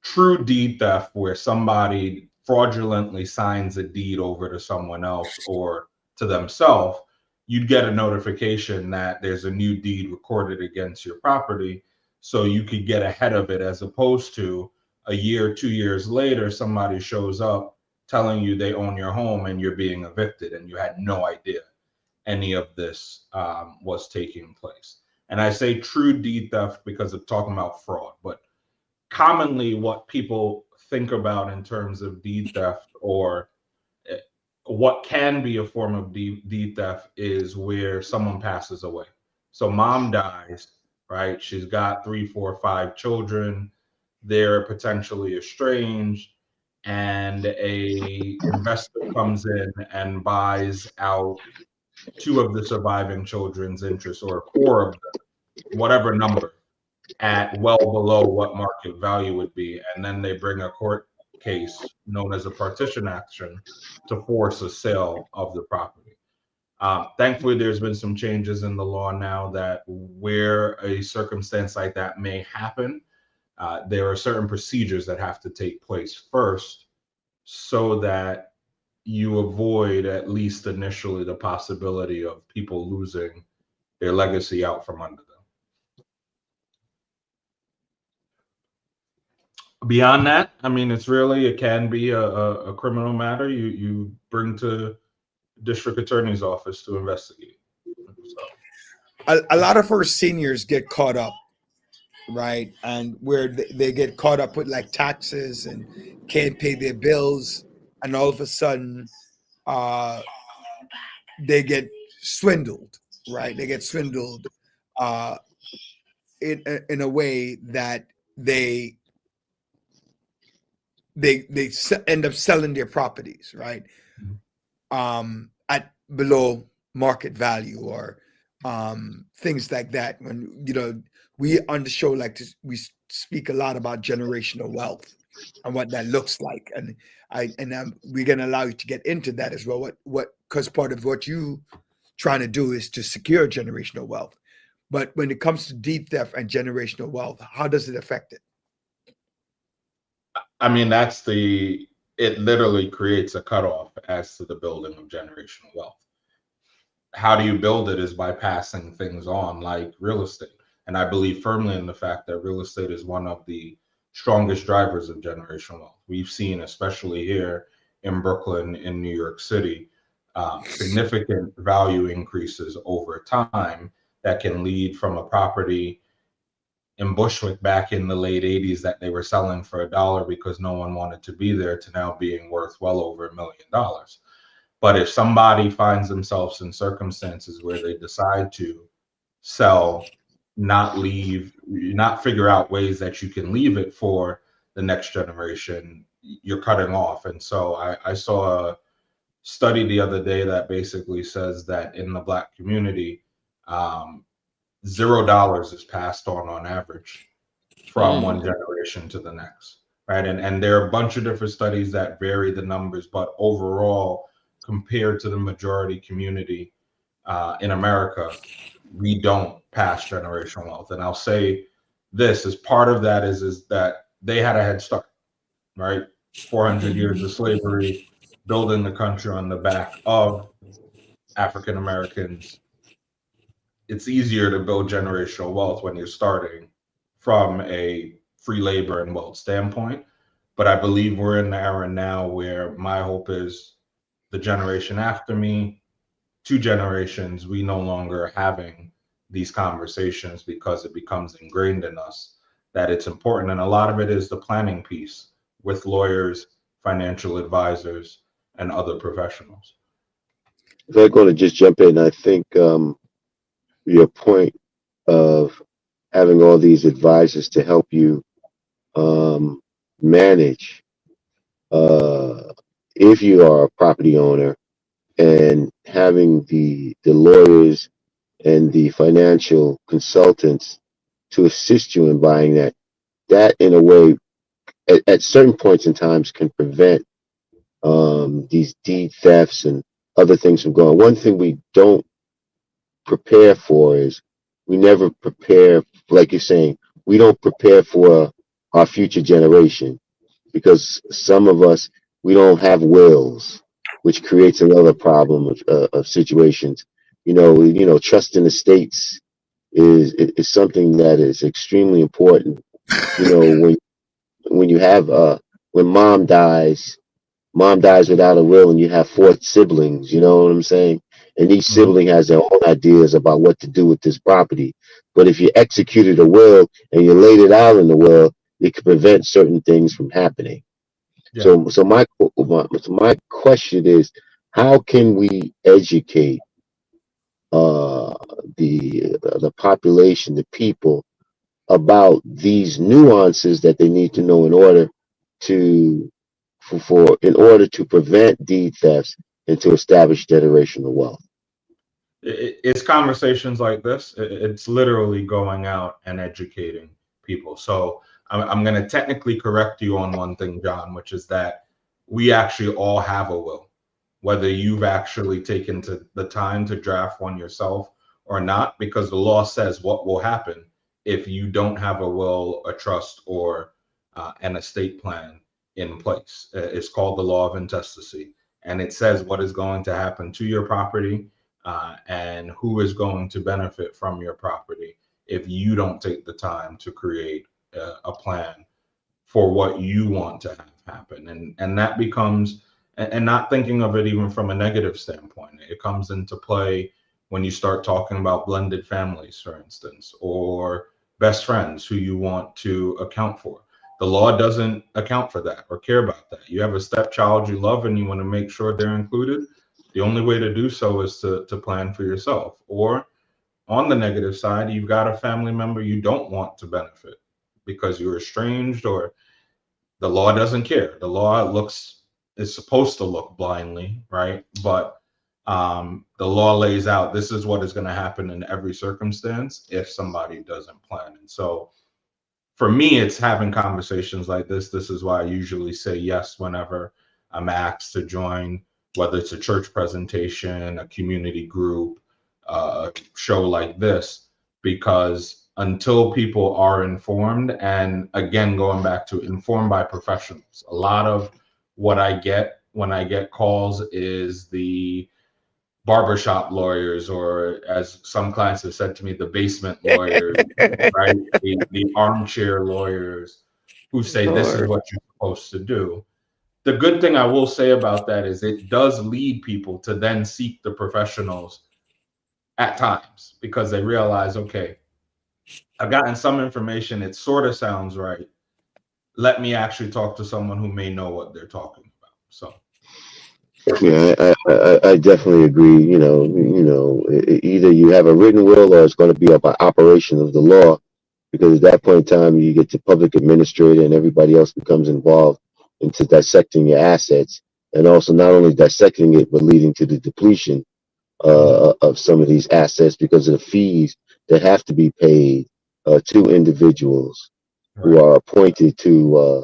true deed theft, where somebody fraudulently signs a deed over to someone else or to themselves, you'd get a notification that there's a new deed recorded against your property, so you could get ahead of it, as opposed to a year, 2 years later, somebody shows up telling you they own your home and you're being evicted and you had no idea any of this was taking place. And I say true deed theft because I'm talking about fraud, but commonly what people think about in terms of deed theft, or what can be a form of deed theft, is where someone passes away. So mom dies, right? She's got 3, 4, 5 children. They're potentially estranged, and a investor comes in and buys out 2 of the surviving children's interests, or 4 of them, whatever number, at well below what market value would be. And then they bring a court case known as a partition action to force a sale of the property. Thankfully, there's been some changes in the law now that where a circumstance like that may happen, there are certain procedures that have to take place first, so that you avoid, at least initially, the possibility of people losing their legacy out from under them. Beyond that, I mean, it can be a criminal matter you bring to district attorney's office to investigate. So. A lot of our seniors get caught up, right? And where they get caught up with like taxes and can't pay their bills, and all of a sudden they get swindled, right? They get swindled in a way that they end up selling their properties, right? At below market value, or things like that. When, you know, we on the show we speak a lot about generational wealth and what that looks like, and we're going to allow you to get into that as well. Because part of what you trying to do is to secure generational wealth. But when it comes to deed theft and generational wealth, how does it affect it? I mean, that's the it literally creates a cutoff as to the building of generational wealth. How do you build it is by passing things on like real estate. And I believe firmly in the fact that real estate is one of the strongest drivers of generational wealth. We've seen, especially here in Brooklyn, in New York City, significant value increases over time that can lead from a property in Bushwick back in the late 80s that they were selling for $1 because no one wanted to be there to now being worth well over $1 million. But if somebody finds themselves in circumstances where they decide to sell, not leave, not figure out ways that you can leave it for the next generation, you're cutting off. And so I saw a study the other day that basically says that in the Black community, $0 is passed on average from one generation to the next, right? And there are a bunch of different studies that vary the numbers, but overall, compared to the majority community in America, we don't pass generational wealth. And I'll say this, as part of that is that they had a head start, right? 400 years of slavery, building the country on the back of African Americans. It's easier to build generational wealth when you're starting from a free labor and wealth standpoint. But I believe we're in the era now where my hope is the generation after me, 2 generations, we no longer are having these conversations because it becomes ingrained in us that it's important. And a lot of it is the planning piece with lawyers, financial advisors, and other professionals. I'm going to just jump in. I think your point of having all these advisors to help you manage if you are a property owner, and having the lawyers and the financial consultants to assist you in buying that in a way at certain points in times can prevent these deed thefts and other things from going. One thing we don't prepare for is we never prepare, like you're saying, we don't prepare for our future generation, because some of us, we don't have wills, which creates another problem of situations. You know, trust in estates is something that is extremely important. You know, when you have when mom dies without a will, and you have 4 siblings, you know what I'm saying? And each sibling has their own ideas about what to do with this property. But if you executed a will and you laid it out in the will, it could prevent certain things from happening. Yeah. So my question is, how can we educate the population, the people, about these nuances that they need to know in order to prevent deed thefts and to establish generational wealth? It's conversations like this. It's literally going out and educating people. So I'm going to technically correct you on one thing, John, which is that we actually all have a will, whether you've actually taken the time to draft one yourself or not, because the law says what will happen if you don't have a will, a trust, or an estate plan in place. It's called the law of intestacy, and it says what is going to happen to your property and who is going to benefit from your property if you don't take the time to create a plan for what you want to have happen. And that becomes, and not thinking of it even from a negative standpoint, it comes into play when you start talking about blended families, for instance, or best friends who you want to account for. The law doesn't account for that or care about that. You have a stepchild you love and you want to make sure they're included. The only way to do so is to plan for yourself. Or on the negative side, you've got a family member you don't want to benefit because you're estranged, or the law doesn't care. The law is supposed to look blindly, right? But the law lays out, this is what is going to happen in every circumstance if somebody doesn't plan. And so for me, it's having conversations like this. This is why I usually say yes whenever I'm asked to join, whether it's a church presentation, a community group, a show like this, because until people are informed, and again, going back to informed by professionals, a lot of what I get when I get calls is the barbershop lawyers, or as some clients have said to me, the basement lawyers, right? The armchair lawyers who say this is what you're supposed to do. The good thing I will say about that is it does lead people to then seek the professionals at times, because they realize, okay, I've gotten some information, it sort of sounds right. Let me actually talk to someone who may know what they're talking about. So Yeah, I definitely agree. Either you have a written will or it's going to be an operation of the law, because at that point in time, you get the public administrator and everybody else becomes involved into dissecting your assets, and also not only dissecting it, but leading to the depletion of some of these assets because of the fees that have to be paid to individuals who are appointed to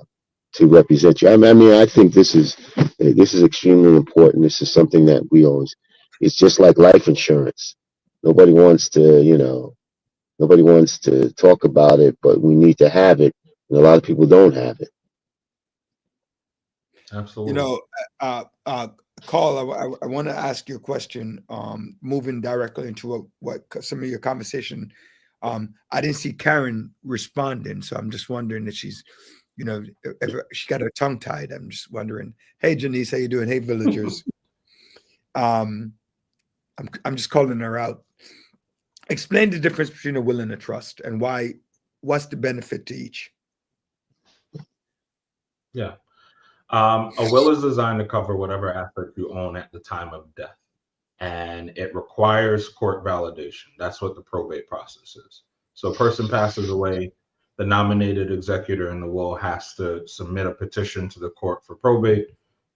represent you. I mean, I think this is extremely important. This is something that we always. It's just like life insurance. Nobody wants to talk about it, but we need to have it, and a lot of people don't have it. Absolutely. Carl, I want to ask you a question. Moving directly into what some of your conversation. I didn't see Karen responding, so I'm just wondering if she's. If she got her tongue tied. I'm just wondering. Hey, Janice, how you doing? Hey, villagers. I'm just calling her out. Explain the difference between a will and a trust, and why. What's the benefit to each? Yeah, a will is designed to cover whatever asset you own at the time of death, and it requires court validation. That's what the probate process is. So a person passes away. The nominated executor in the will has to submit a petition to the court for probate.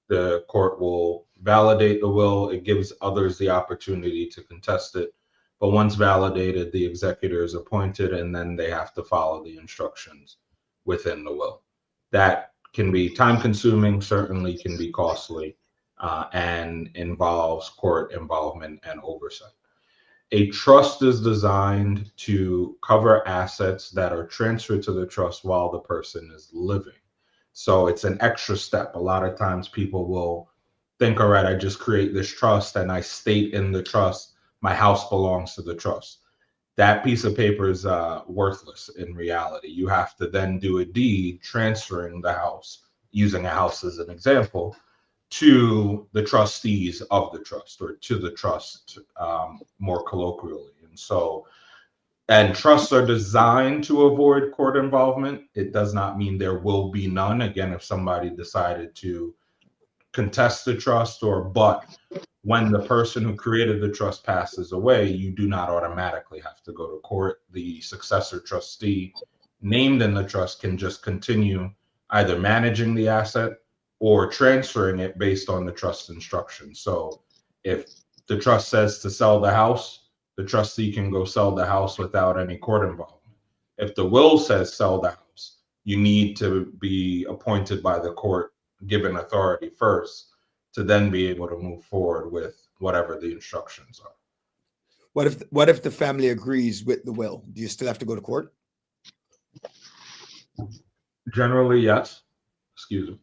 The court will validate the will. It gives others the opportunity to contest it. But once validated, the executor is appointed, and then they have to follow the instructions within the will. That can be time consuming, certainly can be costly, and involves court involvement and oversight. A trust is designed to cover assets that are transferred to the trust while the person is living. So it's an extra step. A lot of times people will think, all right, I just create this trust and I state in the trust, my house belongs to the trust. That piece of paper is worthless in reality. You have to then do a deed transferring the house, using a house as an example, to the trustees of the trust, or to the trust more colloquially. And trusts are designed to avoid court involvement. It does not mean there will be none. Again, if somebody decided to contest the trust, but when the person who created the trust passes away, you do not automatically have to go to court. The successor trustee named in the trust can just continue either managing the asset or transferring it based on the trust instructions. So if the trust says to sell the house, the trustee can go sell the house without any court involvement. If the will says sell the house, you need to be appointed by the court, given authority first, to then be able to move forward with whatever the instructions are. What if the family agrees with the will? Do you still have to go to court? Generally, yes. Excuse me.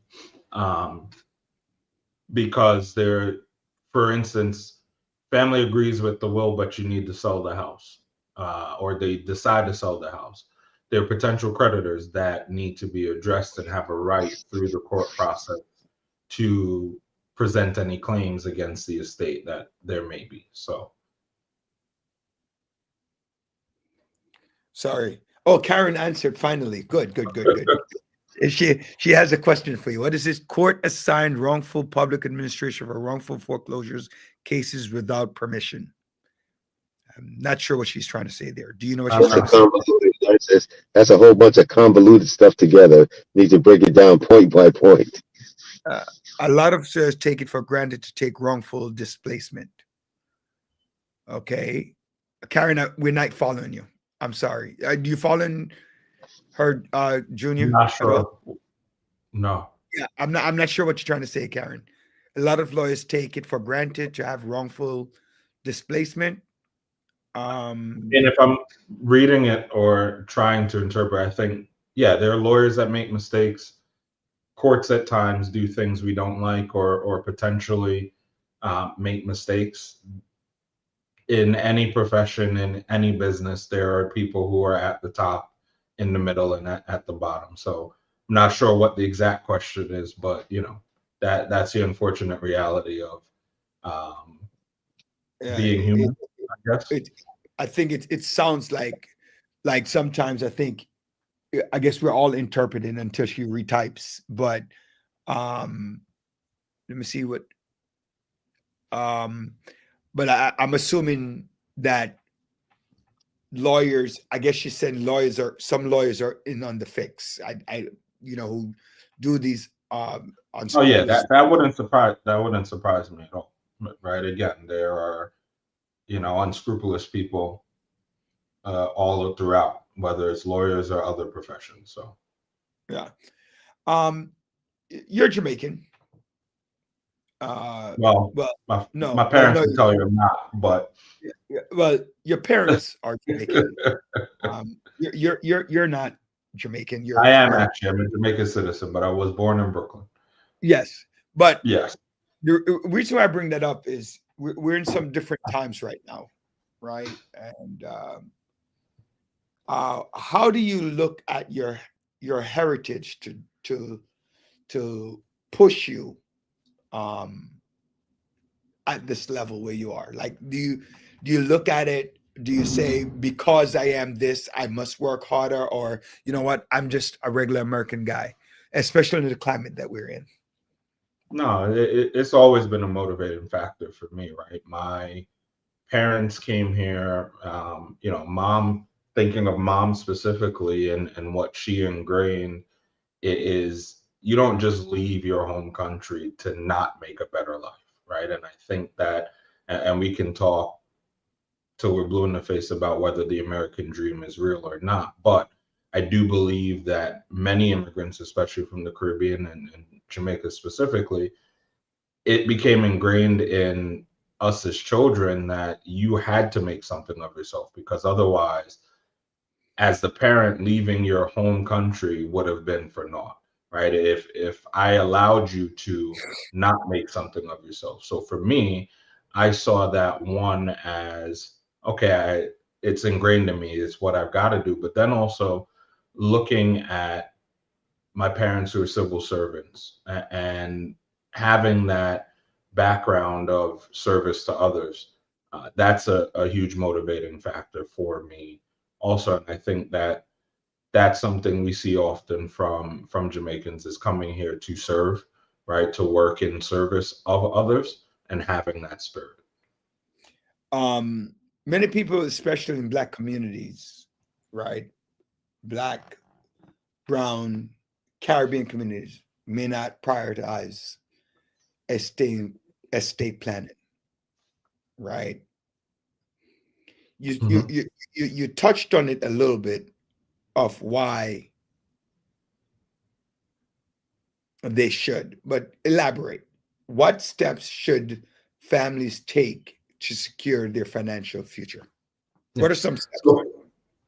Because for instance, family agrees with the will, but you need to sell the house, or they decide to sell the house. There are potential creditors that need to be addressed and have a right through the court process to present any claims against the estate that there may be. So. Sorry. Oh, Karen answered finally. Good. She has a question for you. What is this? Court assigned wrongful public administration for wrongful foreclosures cases without permission. I'm not sure what she's trying to say there. Do you know what she's trying to say? That's a whole bunch of convoluted stuff together. Need to break it down point by point. A lot of judges take it for granted to take wrongful displacement. Okay. Karen, we're not following you. I'm sorry. Do you follow her, Junior? Not sure. No. Yeah, I'm not sure what you're trying to say, Karen. A lot of lawyers take it for granted to have wrongful displacement. And if I'm reading it or trying to interpret, I think, yeah, there are lawyers that make mistakes. courts at times do things we don't like, or potentially make mistakes. In any profession, in any business, there are people who are at the top, in the middle, and at the bottom. So I'm not sure what the exact question is, but that's the unfortunate reality of being human, I guess. I think it sounds like sometimes I guess we're all interpreting until she retypes, but let me see what but I'm assuming that lawyers, I guess she's saying some lawyers are in on the fix. I who do these Oh yeah, that wouldn't surprise me at all. Right? Again, there are unscrupulous people all throughout, whether it's lawyers or other professions. So yeah. You're Jamaican. Well, my parents can tell you I'm not, but well, your parents are Jamaican. You're not Jamaican. I am actually. I'm a Jamaican citizen, but I was born in Brooklyn. Yes, but yes. The reason why I bring that up is we're in some different times right now, right? And how do you look at your heritage to push you at this level where you are? Like, do you look at it? Do you say, because I am this, I must work harder? Or, you know what, I'm just a regular American guy, especially in the climate that we're in? No, it's always been a motivating factor for me, right? My parents came here, mom, thinking of mom specifically and what she ingrained is you don't just leave your home country to not make a better life, right? And I think that, and we can talk till we're blue in the face about whether the American dream is real or not, but I do believe that many immigrants, especially from the Caribbean and Jamaica specifically, it became ingrained in us as children that you had to make something of yourself, because otherwise, as the parent, leaving your home country would have been for naught, right? If I allowed you to not make something of yourself. So for me, I saw that one as, okay, it's ingrained in me, it's what I've got to do. But then also looking at my parents who are civil servants and having that background of service to others, that's a huge motivating factor for me also. And I think that that's something we see often from Jamaicans, is coming here to serve, right? To work in service of others and having that spirit. Many people, especially in Black communities, right? Black, brown, Caribbean communities may not prioritize estate planning, right? You touched on it a little bit of why they should, but elaborate. What steps should families take to secure their financial future? What are some steps?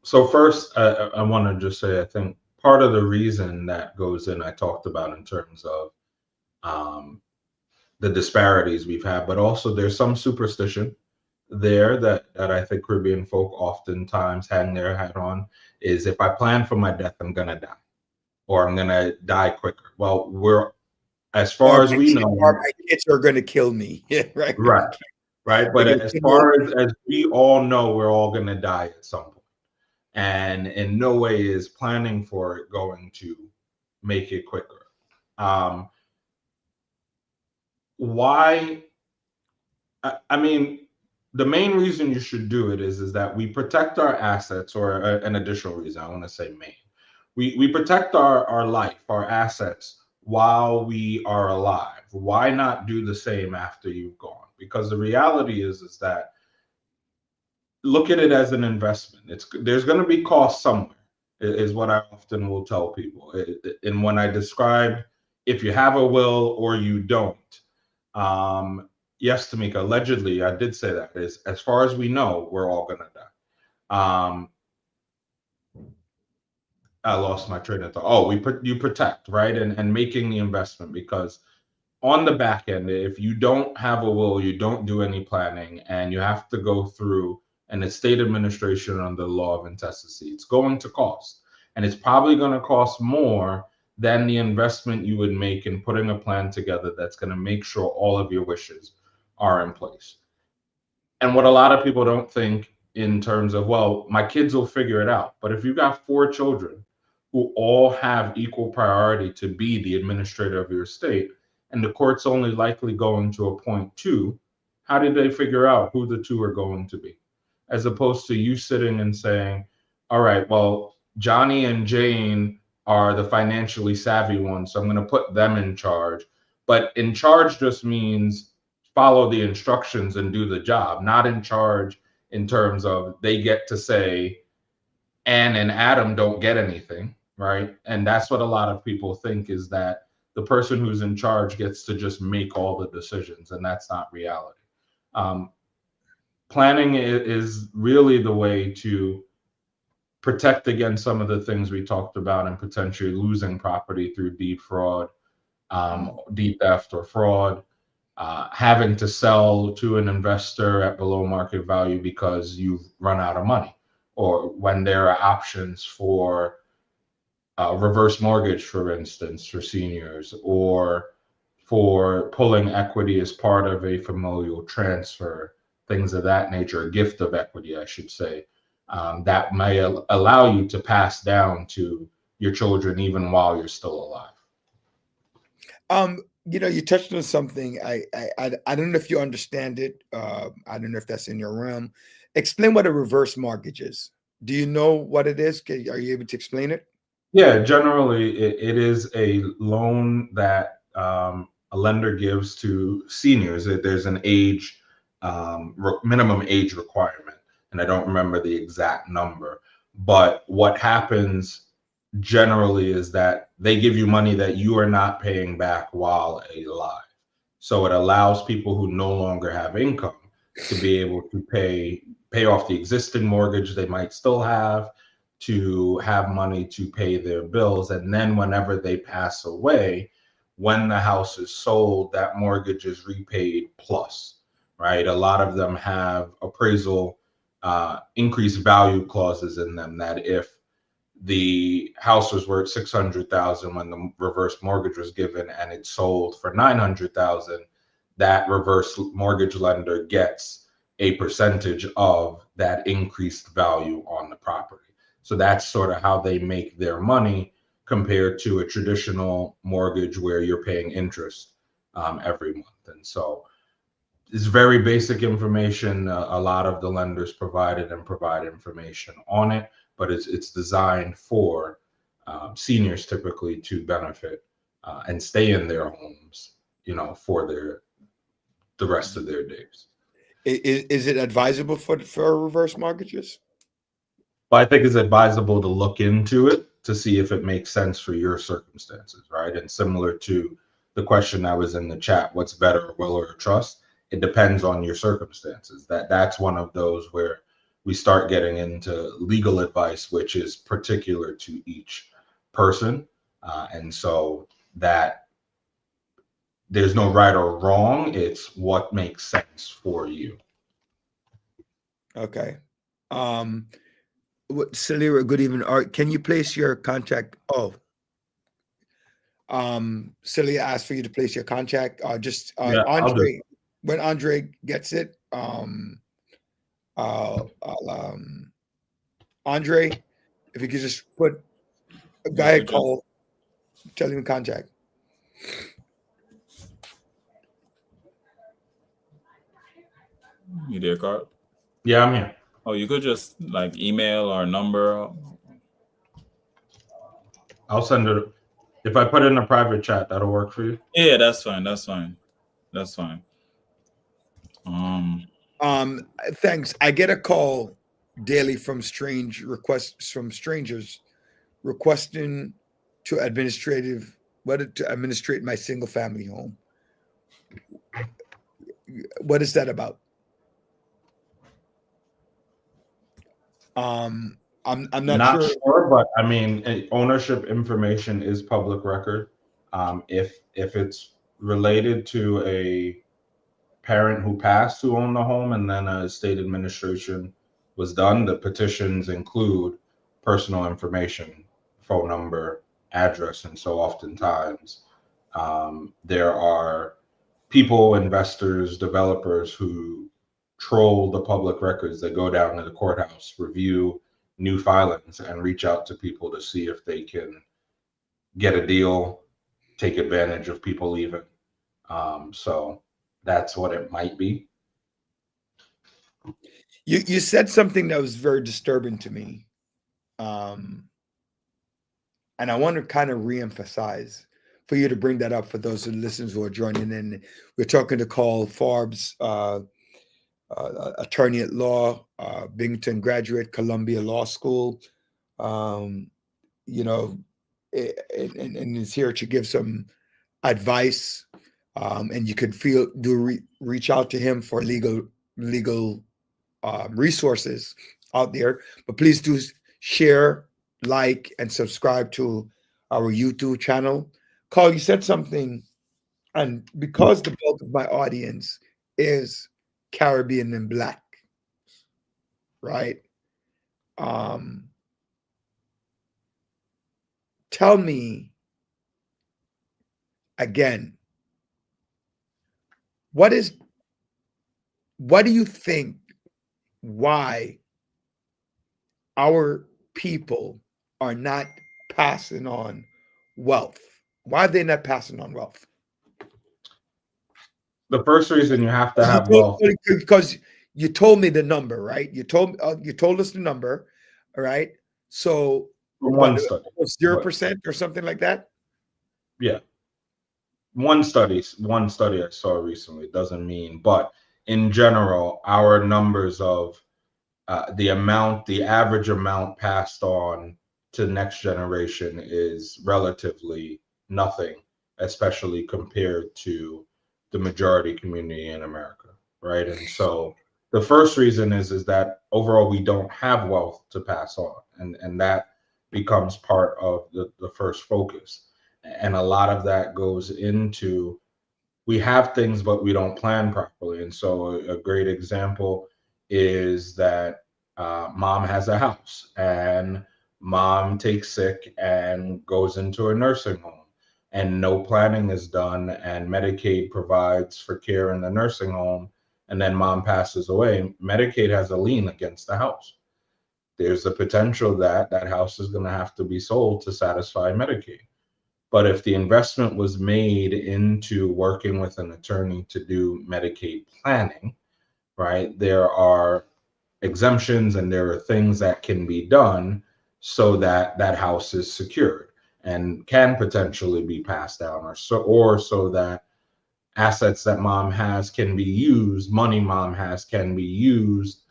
So first, I want to just say, I think part of the reason that goes in, I talked about in terms of the disparities we've had, but also there's some superstition there that I think Caribbean folk oftentimes hang their hat on, is if I plan for my death, I'm going to die, or I'm going to die quicker. Well, as far as we know, or my kids are going to kill me. Right. But as far as we all know, we're all going to die at some point. And in no way is planning for it going to make it quicker. Why? I mean, the main reason you should do it is that we protect our assets, or an additional reason, I want to say main. We protect our life, our assets, while we are alive. Why not do the same after you've gone? Because the reality is that, look at it as an investment. There's going to be cost somewhere, is what I often will tell people. And when I describe, if you have a will or you don't, yes, Tamika, allegedly, I did say that. As far as we know, we're all going to die. I lost my train of thought. Oh, you protect, right? And making the investment, because on the back end, if you don't have a will, you don't do any planning, and you have to go through an estate administration under the law of intestacy, it's going to cost. And it's probably going to cost more than the investment you would make in putting a plan together that's going to make sure all of your wishes are in place. And what a lot of people don't think in terms of, well, my kids will figure it out. But if you've got 4 children who all have equal priority to be the administrator of your estate, and the court's only likely going to appoint 2, how did they figure out who the 2 are going to be? As opposed to you sitting and saying, all right, well, Johnny and Jane are the financially savvy ones, so I'm going to put them in charge. But in charge just means follow the instructions and do the job, not in charge in terms of they get to say Anne and Adam don't get anything, right? And that's what a lot of people think, is that the person who's in charge gets to just make all the decisions, and that's not reality. Planning is really the way to protect against some of the things we talked about, and potentially losing property through deed fraud, deed theft or fraud, having to sell to an investor at below market value because you've run out of money, or when there are options for reverse mortgage, for instance, for seniors, or for pulling equity as part of a familial transfer, things of that nature, a gift of equity, I should say, that may allow you to pass down to your children even while you're still alive. You touched on something. I don't know if you understand it. I don't know if that's in your realm. Explain what a reverse mortgage is. Do you know what it is? Are you able to explain it? Yeah, generally it is a loan that a lender gives to seniors. There's an age minimum age requirement, and I don't remember the exact number. But what happens generally is that they give you money that you are not paying back while alive. So it allows people who no longer have income to be able to pay off the existing mortgage they might still have, to have money to pay their bills. And then whenever they pass away, when the house is sold, that mortgage is repaid plus, right? A lot of them have appraisal increased value clauses in them, that if the house was worth $600,000 when the reverse mortgage was given and it sold for $900,000, that reverse mortgage lender gets a percentage of that increased value on the property. So that's sort of how they make their money, compared to a traditional mortgage where you're paying interest every month. And so it's very basic information. A lot of the lenders provide information on it, but it's designed for seniors typically to benefit and stay in their homes, for the rest of their days. Is it advisable for reverse mortgages? But I think it's advisable to look into it to see if it makes sense for your circumstances, right? And similar to the question that was in the chat, what's better, will or trust? It depends on your circumstances. That's one of those where we start getting into legal advice, which is particular to each person. And so that there's no right or wrong. It's what makes sense for you. Okay. Salira, good evening. Can you place your contact? Celia asked for you to place your contact. Yeah, Andre, when Andre gets it, Andre, if you could just put a guy call, tell him contact. You there, Carl? Yeah, I'm here. Oh, you could just like email our number. I'll send it. If I put it in a private chat, that'll work for you. Yeah, that's fine. Thanks. I get a call daily from strangers requesting to administrate my single family home. What is that about? I'm not Not sure. sure, but I mean, ownership information is public record. If it's related to a parent who passed who owned the home and then a state administration was done, the petitions include personal information, phone number, address, and so oftentimes there are people, investors, developers who troll the public records. They go down to the courthouse, review new filings, and reach out to people to see if they can get a deal, take advantage of people leaving. So that's what it might be. You said something that was very disturbing to me. And I want to kind of reemphasize for you to bring that up for those listeners who are joining in. We're talking to Carl Farbs, attorney at law, Binghamton graduate, Columbia Law School. You know, and is here to give some advice. And you could reach out to him for legal resources out there. But please do share, like, and subscribe to our YouTube channel. Carl, you said something, and because the bulk of my audience is Caribbean and Black, right? Tell me again, what do you think, why our people are not passing on wealth? Why are they not passing on wealth? The first reason you have to have wealth, because you told me the number, right? You told us the number, all right? So one study, 0% or something like that. Yeah, one study I saw recently doesn't mean, but in general, our numbers of the average amount passed on to the next generation is relatively nothing, especially compared to the majority community in America, right? And so the first reason is that overall we don't have wealth to pass on, and that becomes part of the first focus. And a lot of that goes into, we have things but we don't plan properly. And so a great example is that mom has a house and mom takes sick and goes into a nursing home, and no planning is done, and Medicaid provides for care in the nursing home, and then mom passes away. Medicaid has a lien against the house. There's the potential that that house is going to have to be sold to satisfy Medicaid. But if the investment was made into working with an attorney to do Medicaid planning, right, there are exemptions and there are things that can be done so that that house is secured and can potentially be passed down, or so that assets that mom has can be used, money mom has can be used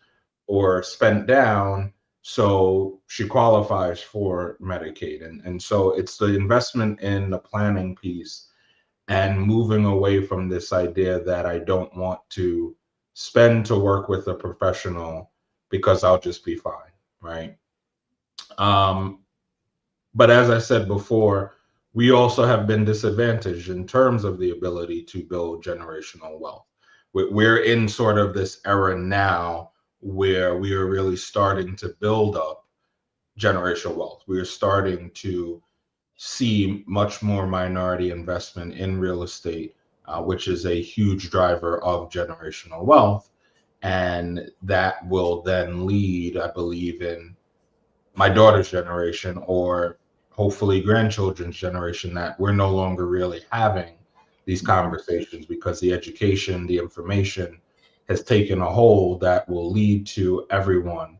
or spent down, so she qualifies for Medicaid. And so it's the investment in the planning piece and moving away from this idea that I don't want to spend to work with a professional because I'll just be fine, right? But as I said before, we also have been disadvantaged in terms of the ability to build generational wealth. We're in sort of this era now where we are really starting to build up generational wealth. We are starting to see much more minority investment in real estate, which is a huge driver of generational wealth. And that will then lead, I believe, in my daughter's generation, or hopefully grandchildren's generation, that we're no longer really having these conversations because the education, the information has taken a hold that will lead to everyone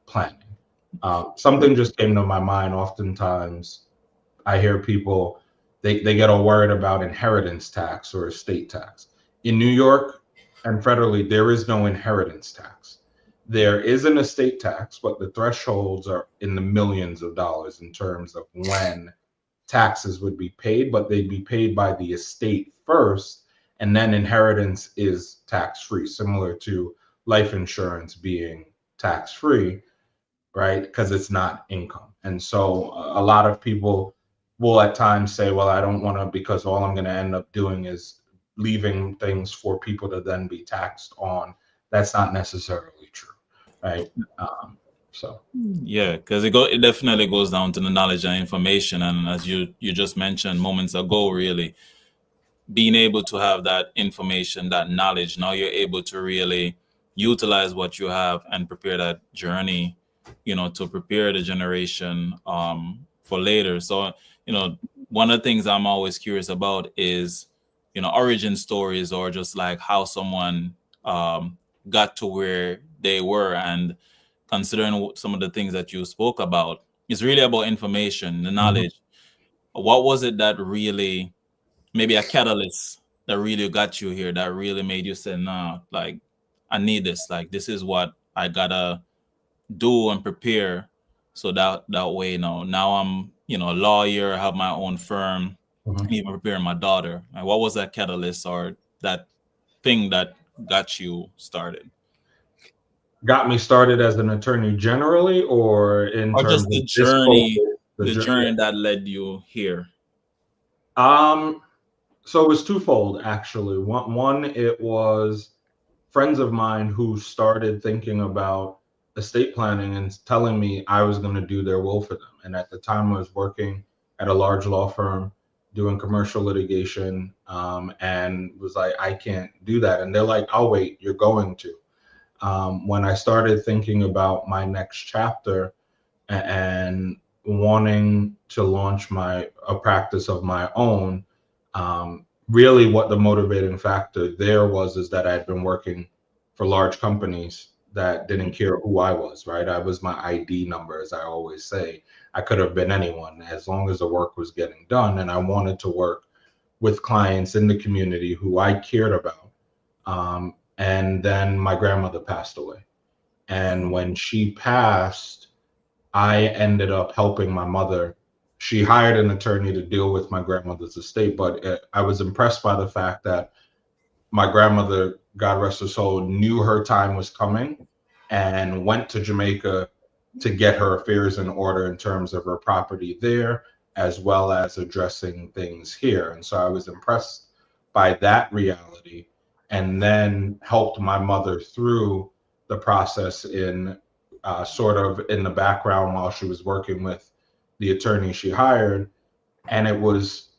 planning. Something just came to my mind. Oftentimes I hear people, they get all worried about inheritance tax or estate tax. In New York and federally, there is no inheritance tax. There is an estate tax, but the thresholds are in the millions of dollars in terms of when taxes would be paid, but they'd be paid by the estate first, and then inheritance is tax-free, similar to life insurance being tax-free. right? Because it's not income. And so a lot of people will at times say, well, I don't want to, because all I'm going to end up doing is leaving things for people to then be taxed on. That's not necessarily true, right? So yeah, because it definitely goes down to the knowledge and information, and as you just mentioned moments ago, really being able to have that information, that knowledge, now you're able to really utilize what you have and prepare that journey, to prepare the generation for later. So one of the things I'm always curious about is origin stories, or just like how someone got to where they were. And considering some of the things that you spoke about, it's really about information, the knowledge. What was it that really, maybe a catalyst that really got you here, that really made you say, nah, like, I need this, like, this is what I gotta do and prepare, so that way, now I'm a lawyer, I have my own firm, even preparing my daughter. Like, what was that catalyst or that thing that got you started? Got me started as an attorney generally, or in or terms just the of journey, this the journey that led you here? So it was twofold, actually. One, it was friends of mine who started thinking about estate planning and telling me I was going to do their will for them. And at the time, I was working at a large law firm doing commercial litigation, and was like, I can't do that. And they're like, I'll wait, you're going to. When I started thinking about my next chapter and wanting to launch a practice of my own, really what the motivating factor there is that I had been working for large companies that didn't care who I was, right? I was my ID number, as I always say. I could have been anyone as long as the work was getting done. And I wanted to work with clients in the community who I cared about. And then my grandmother passed away. And when she passed, I ended up helping my mother. She hired an attorney to deal with my grandmother's estate, but I was impressed by the fact that my grandmother, God rest her soul, knew her time was coming and went to Jamaica to get her affairs in order in terms of her property there, as well as addressing things here. And so I was impressed by that reality, and then helped my mother through the process in sort of in the background while she was working with the attorney she hired. And it was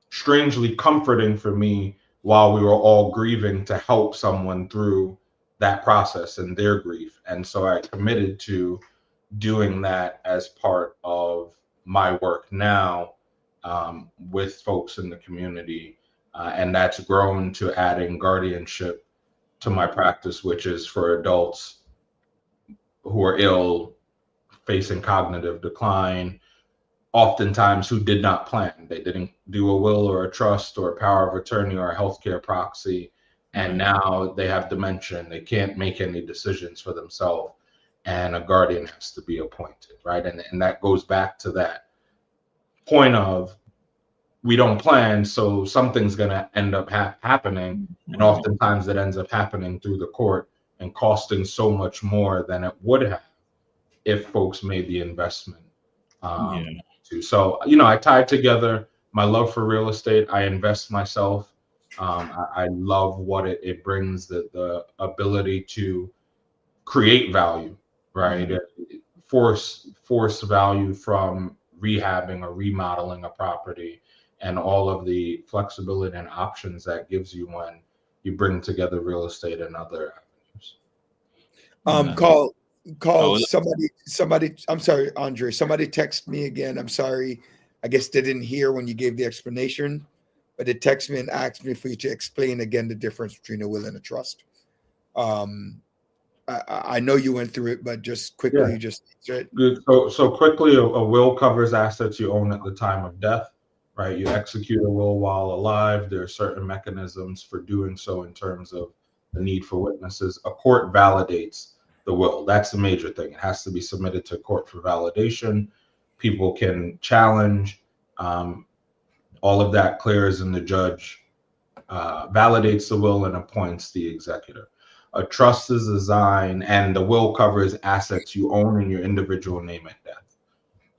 strangely comforting for me while we were all grieving to help someone through that process and their grief. And so I committed to doing that as part of my work now, with folks in the community. And that's grown to adding guardianship to my practice, which is for adults who are ill, facing cognitive decline, oftentimes who did not plan. They didn't do a will or a trust or a power of attorney or a healthcare proxy. And now they have dementia and they can't make any decisions for themselves. And a guardian has to be appointed, right? And that goes back to that point of, we don't plan, so something's going to end up happening. And oftentimes it ends up happening through the court and costing so much more than it would have if folks made the investment. So, I tied together my love for real estate. I invest myself. I love what it brings, the ability to create value, right? Force value from rehabbing or remodeling a property, and all of the flexibility and options that gives you when you bring together real estate and other avenues. Call somebody. I'm sorry, Andre. Somebody text me again. I'm sorry. I guess they didn't hear when you gave the explanation, but they texted me and asked me for you to explain again the difference between a will and a trust. I know you went through it, but just quickly, Good. So quickly, a will covers assets you own at the time of death, right? You execute a will while alive. There are certain mechanisms for doing so in terms of the need for witnesses. A court validates the will. That's the major thing. It has to be submitted to court for validation. People can challenge. All of that clears, and the judge validates the will and appoints the executor. A trust is designed, and the will covers assets you own in your individual name at death.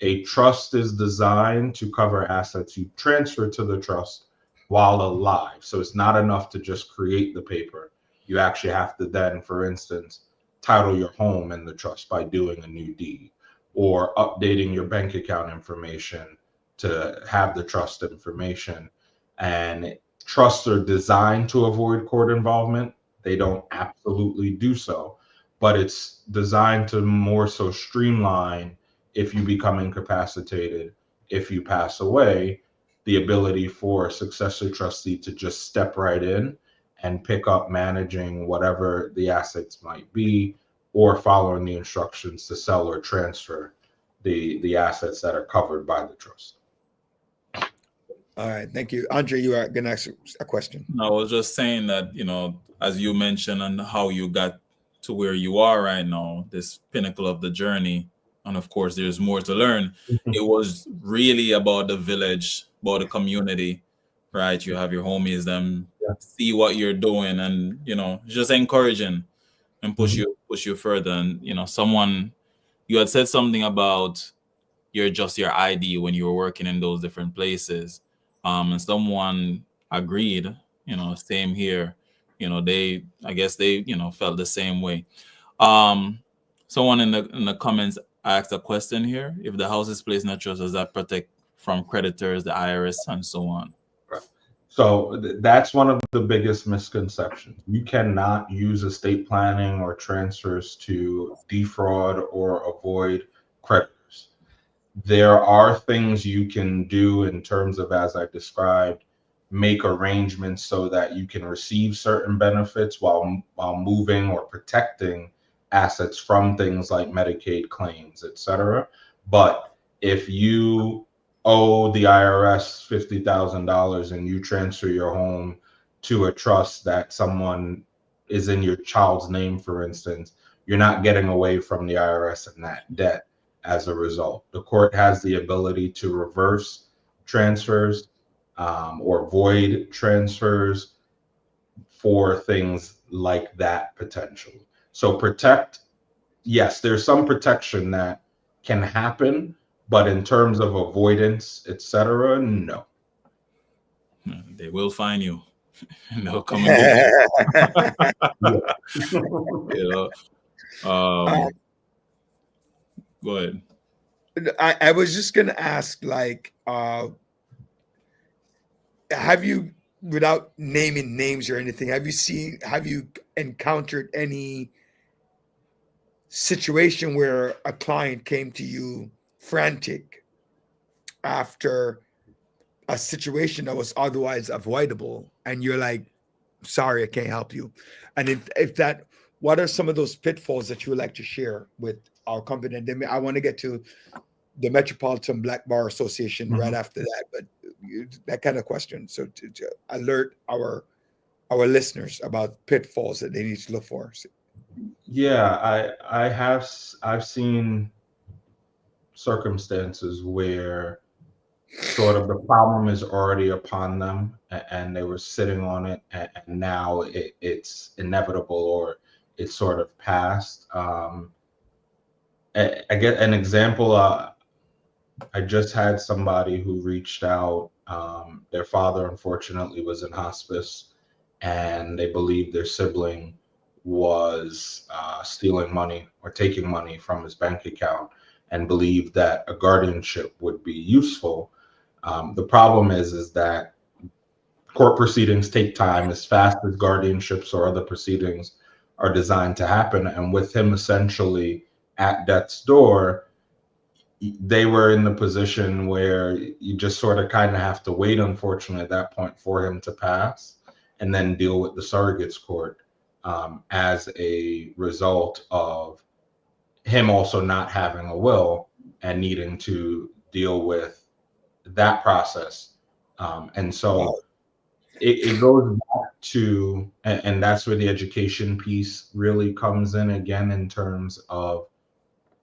A trust is designed to cover assets you transfer to the trust while alive. So it's not enough to just create the paper. You actually have to then, for instance, title your home in the trust by doing a new deed, or updating your bank account information to have the trust information. And trusts are designed to avoid court involvement. They don't absolutely do so, but it's designed to more so streamline if you become incapacitated, if you pass away, the ability for a successor trustee to just step right in and pick up managing whatever the assets might be, or following the instructions to sell or transfer the assets that are covered by the trust. All right, thank you. Andre, you are going to ask a question. No, I was just saying that, as you mentioned and how you got to where you are right now, this pinnacle of the journey, and of course there's more to learn. It was really about the village, about the community, right? You have your homies, them see what you're doing, and just encouraging and push you further. And you had said something about your ID when you were working in those different places, and someone agreed, same here. I guess they felt the same way. Someone in the comments asked a question here: if the house is placed in a trust, does that protect from creditors, the IRS, and so on? So that's one of the biggest misconceptions. You cannot use estate planning or transfers to defraud or avoid creditors. There are things you can do in terms of, as I described, make arrangements so that you can receive certain benefits while moving or protecting assets from things like Medicaid claims, etc. But if you owe the IRS $50,000 and you transfer your home to a trust that someone is in your child's name, for instance, you're not getting away from the IRS and that debt as a result. The court has the ability to reverse transfers or void transfers for things like that potentially. So protect, yes, there's some protection that can happen, but in terms of avoidance, etc., no. They will find you. And they'll come and go ahead. I was just going to ask, have you, without naming names or anything, have you encountered any situation where a client came to you frantic after a situation that was otherwise avoidable, and you're like, sorry, I can't help you? And if that, what are some of those pitfalls that you would like to share with our company? And then I want to get to the Metropolitan Black Bar Association right after that, but that kind of question. So to alert our listeners about pitfalls that they need to look for. Yeah, I've seen circumstances where sort of the problem is already upon them and they were sitting on it, and now it's inevitable or it's sort of past. I get an example. I just had somebody who reached out. Their father, unfortunately, was in hospice, and they believed their sibling was stealing money or taking money from his bank account, and believed that a guardianship would be useful. The problem is that court proceedings take time, as fast as guardianships or other proceedings are designed to happen. And with him essentially at death's door, they were in the position where you just sort of kind of have to wait, unfortunately, at that point for him to pass, and then deal with the surrogates court as a result of him also not having a will and needing to deal with that process. And so it goes back to, and that's where the education piece really comes in again, in terms of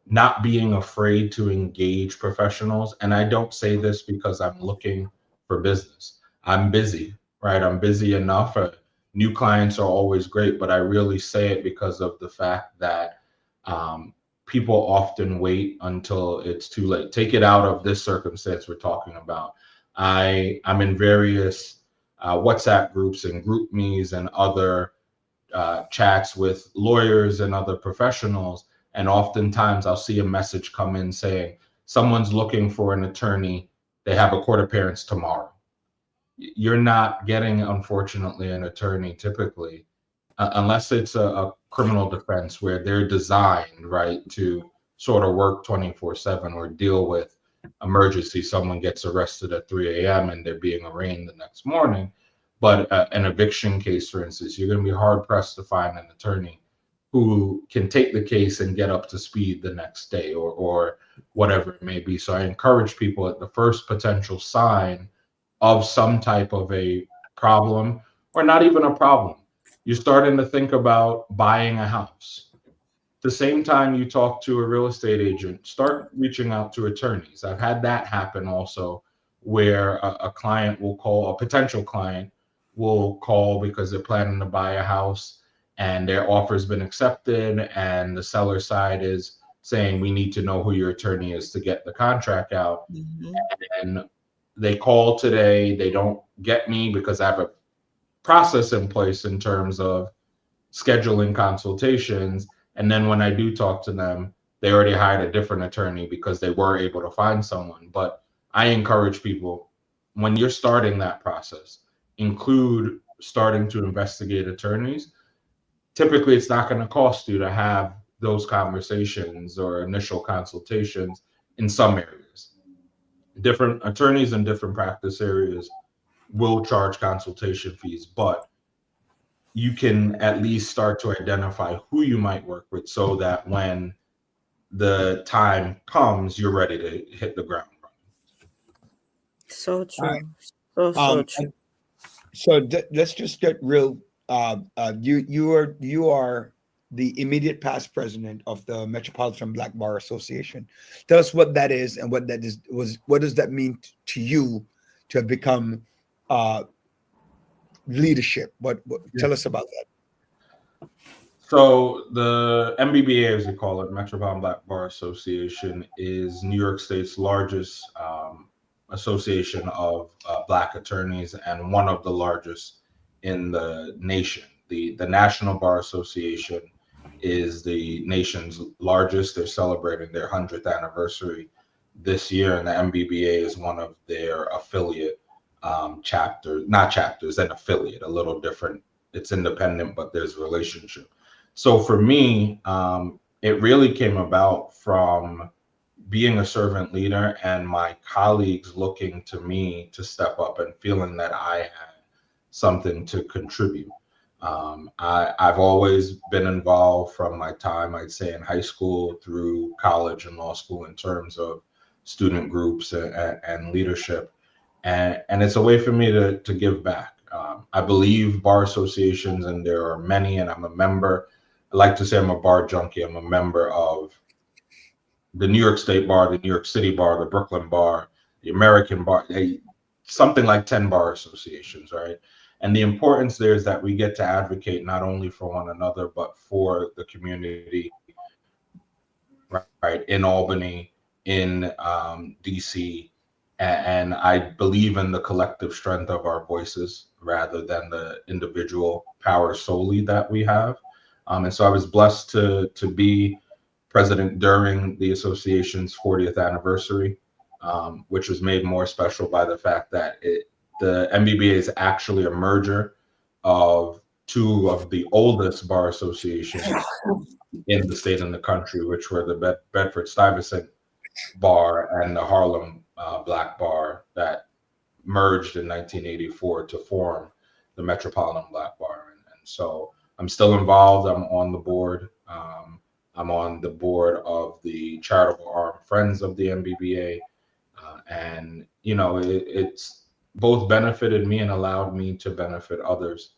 not being afraid to engage professionals. And I don't say this because I'm looking for business. I'm busy, right? I'm busy enough. new clients are always great, but I really say it because of the fact that people often wait until it's too late. Take it out of this circumstance we're talking about. I'm in various WhatsApp groups and GroupMe's and other chats with lawyers and other professionals, and oftentimes I'll see a message come in saying someone's looking for an attorney. They have a court appearance tomorrow. You're not getting, unfortunately, an attorney typically, unless it's a criminal defense where they're designed, right, to sort of work 24/7 or deal with emergency. Someone gets arrested at 3 a.m. and they're being arraigned the next morning. But an eviction case, for instance, you're going to be hard pressed to find an attorney who can take the case and get up to speed the next day or whatever it may be. So I encourage people at the first potential sign of some type of a problem, or not even a problem, you're starting to think about buying a house. The same time you talk to a real estate agent, start reaching out to attorneys. I've had that happen also, where a client will call, a potential client will call because they're planning to buy a house and their offer's been accepted, and the seller side is saying, we need to know who your attorney is to get the contract out. And they call today, they don't get me because I have a process in place in terms of scheduling consultations. And then when I do talk to them, they already hired a different attorney because they were able to find someone. But I encourage people, when you're starting that process, include starting to investigate attorneys. Typically, it's not going to cost you to have those conversations or initial consultations in some areas. Different attorneys in different practice areas will charge consultation fees, but you can at least start to identify who you might work with so that when the time comes, you're ready to hit the ground running. So true. Right. So true. So let's just get real. You are the immediate past president of the Metropolitan Black Bar Association. Tell us what that is and what that is. What does that mean to you to have become leadership? Tell us about that. So the MBBA, as we call it, Metropolitan Black Bar Association, is New York State's largest association of Black attorneys and one of the largest in the nation. The National Bar Association is the nation's largest. They're celebrating their 100th anniversary this year, and the MBBA is one of their affiliate chapters, not chapters, an affiliate, a little different. It's independent, but there's a relationship. So for me, it really came about from being a servant leader and my colleagues looking to me to step up and feeling that I had something to contribute. I've always been involved from my time, I'd say, in high school through college and law school in terms of student groups and leadership. And it's a way for me to give back. I believe bar associations, and there are many, and I'm a member. I like to say I'm a bar junkie. I'm a member of the New York State Bar, the New York City Bar, the Brooklyn Bar, the American Bar, something like 10 bar associations, right? And the importance there is that we get to advocate not only for one another, but for the community, right? In Albany, in DC. And I believe in the collective strength of our voices rather than the individual power solely that we have. And so I was blessed to be president during the association's 40th anniversary, which was made more special by the fact that the MBBA is actually a merger of two of the oldest bar associations in the state and the country, which were the Bedford-Stuyvesant Bar and the Harlem Black Bar that merged in 1984 to form the Metropolitan Black Bar. And so I'm still involved. I'm on the board. I'm on the board of the Charitable Armed Friends of the MBBA. And, you know, it's both benefited me and allowed me to benefit others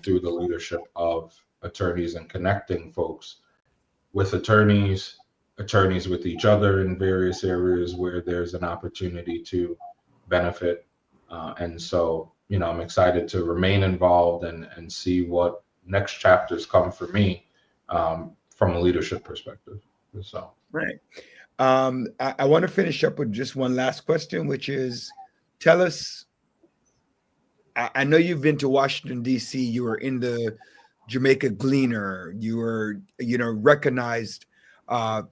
through the leadership of attorneys and connecting folks with attorneys with each other in various areas where there's an opportunity to benefit. And so, I'm excited to remain involved and see what next chapters come for me from a leadership perspective. So, right. I want to finish up with just one last question, which is, tell us. I know you've been to Washington, D.C. You were in the Jamaica Gleaner. You were, recognized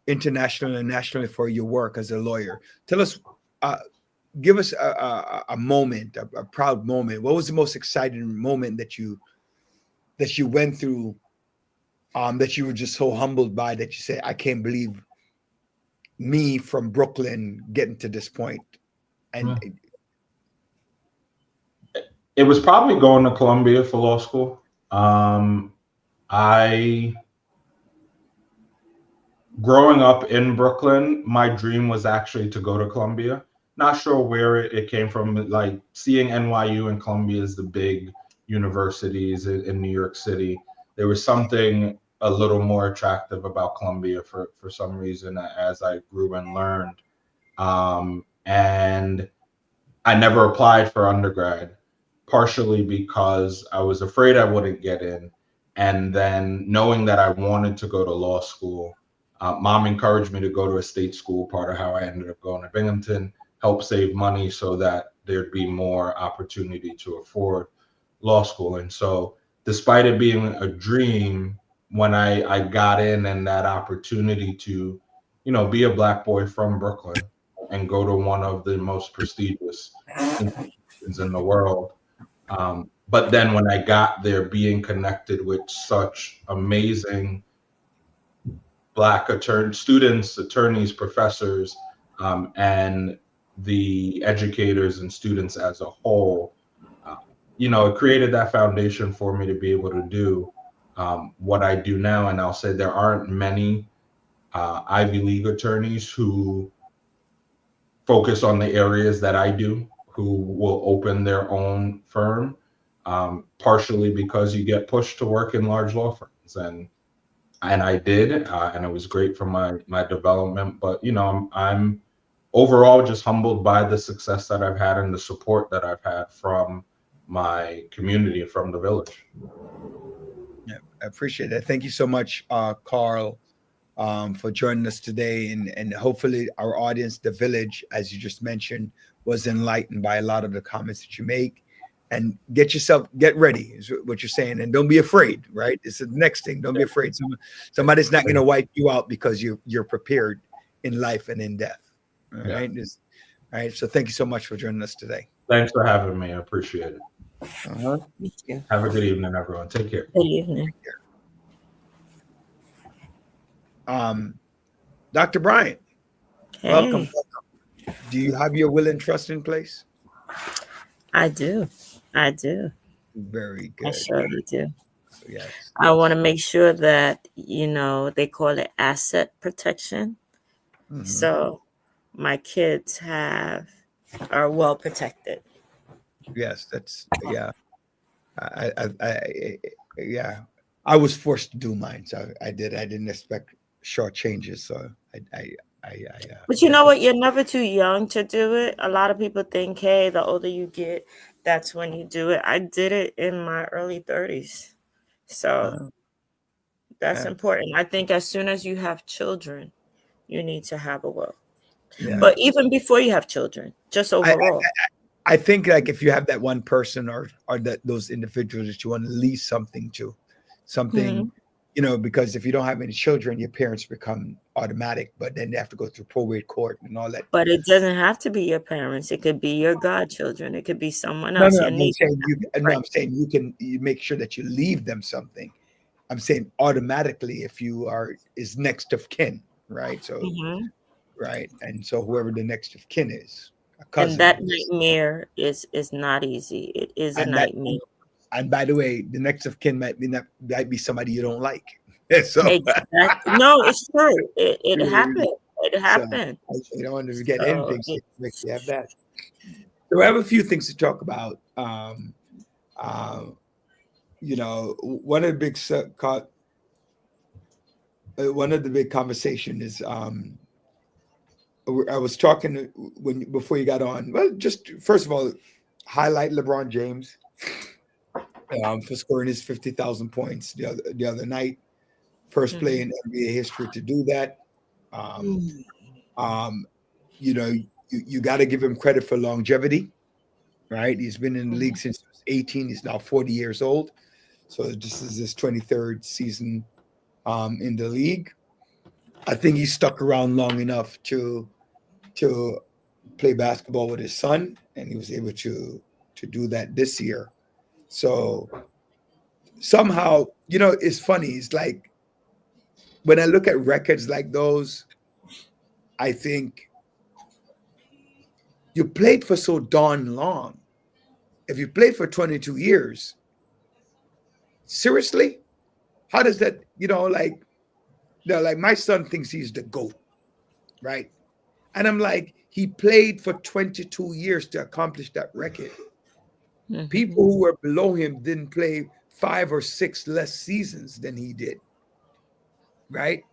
internationally and nationally for your work as a lawyer. Tell us, give us a moment, a proud moment. What was the most exciting moment that you went through, that you were just so humbled by, that you said, I can't believe me from Brooklyn getting to this point? And it was probably going to Columbia for law school. Growing up in Brooklyn, my dream was actually to go to Columbia. Not sure where it came from, but like seeing NYU and Columbia as the big universities in New York City, there was something a little more attractive about Columbia for some reason as I grew and learned. And I never applied for undergrad, partially because I was afraid I wouldn't get in. And then knowing that I wanted to go to law school, Mom encouraged me to go to a state school, part of how I ended up going to Binghamton, help save money so that there'd be more opportunity to afford law school. And so despite it being a dream, when I got in and that opportunity to, be a Black boy from Brooklyn and go to one of the most prestigious institutions in the world, but then when I got there, being connected with such amazing Black students, attorneys, professors, and the educators and students as a whole, it created that foundation for me to be able to do what I do now. And I'll say there aren't many Ivy League attorneys who focus on the areas that I do, who will open their own firm, partially because you get pushed to work in large law firms. And I did, and it was great for my development. But, I'm overall just humbled by the success that I've had and the support that I've had from my community, from the village. Yeah, I appreciate that. Thank you so much, Carl, for joining us today. And hopefully our audience, the village, as you just mentioned, was enlightened by a lot of the comments that you make. And get ready is what you're saying. And don't be afraid, right? It's the next thing. Don't be afraid. Somebody's not going to wipe you out because you're prepared in life and in death. All right. All right. So thank you so much for joining us today. Thanks for having me. I appreciate it. Thank you. Have a good evening, everyone. Take care. Good evening. Dr. Bryant, Hey. welcome. Do you have your will and trust in place? I do. Very good. I surely do. Yes. I want to make sure that, they call it asset protection. Mhm. So my kids are well protected. Yes, I was forced to do mine, so I didn't expect short changes, so But you know what? You're never too young to do it. A lot of people think, hey, the older you get, that's when you do it. I did it in my early 30s. So that's important. I think as soon as you have children, you need to have a will. Yeah. But even before you have children, just overall. I think like if you have that one person or those individuals that you want to leave something to, because if you don't have any children, your parents become automatic, but then they have to go through probate court and all that. But it doesn't have to be your parents. It could be your godchildren. It could be someone else. I'm saying you make sure that you leave them something. I'm saying automatically if you is next of kin, right? So, right. And so whoever the next of kin is. And that nightmare is not easy. It is a nightmare. And by the way, the next of kin might be somebody you don't like. So exactly. No, it's true. It happened. It happened. So you don't want to forget anything. So you have that. So I have a few things to talk about. One of the big conversation is I was talking before you got on. Well, just first of all, highlight LeBron James for scoring his 50,000 points the other night. First play in NBA history to do that. You know, you got to give him credit for longevity, right? He's been in the league since he was 18. He's now 40 years old. So this is his 23rd season in the league. I think he stuck around long enough to play basketball with his son, and he was able to do that this year. So somehow, you know, it's funny. It's like when I look at records like those, I think you played for so darn long. If you played for 22 years, seriously, how does that, like my son thinks he's the GOAT, right? And I'm like, he played for 22 years to accomplish that record. Mm-hmm. People who were below him didn't play 5 or 6 less seasons than he did, right?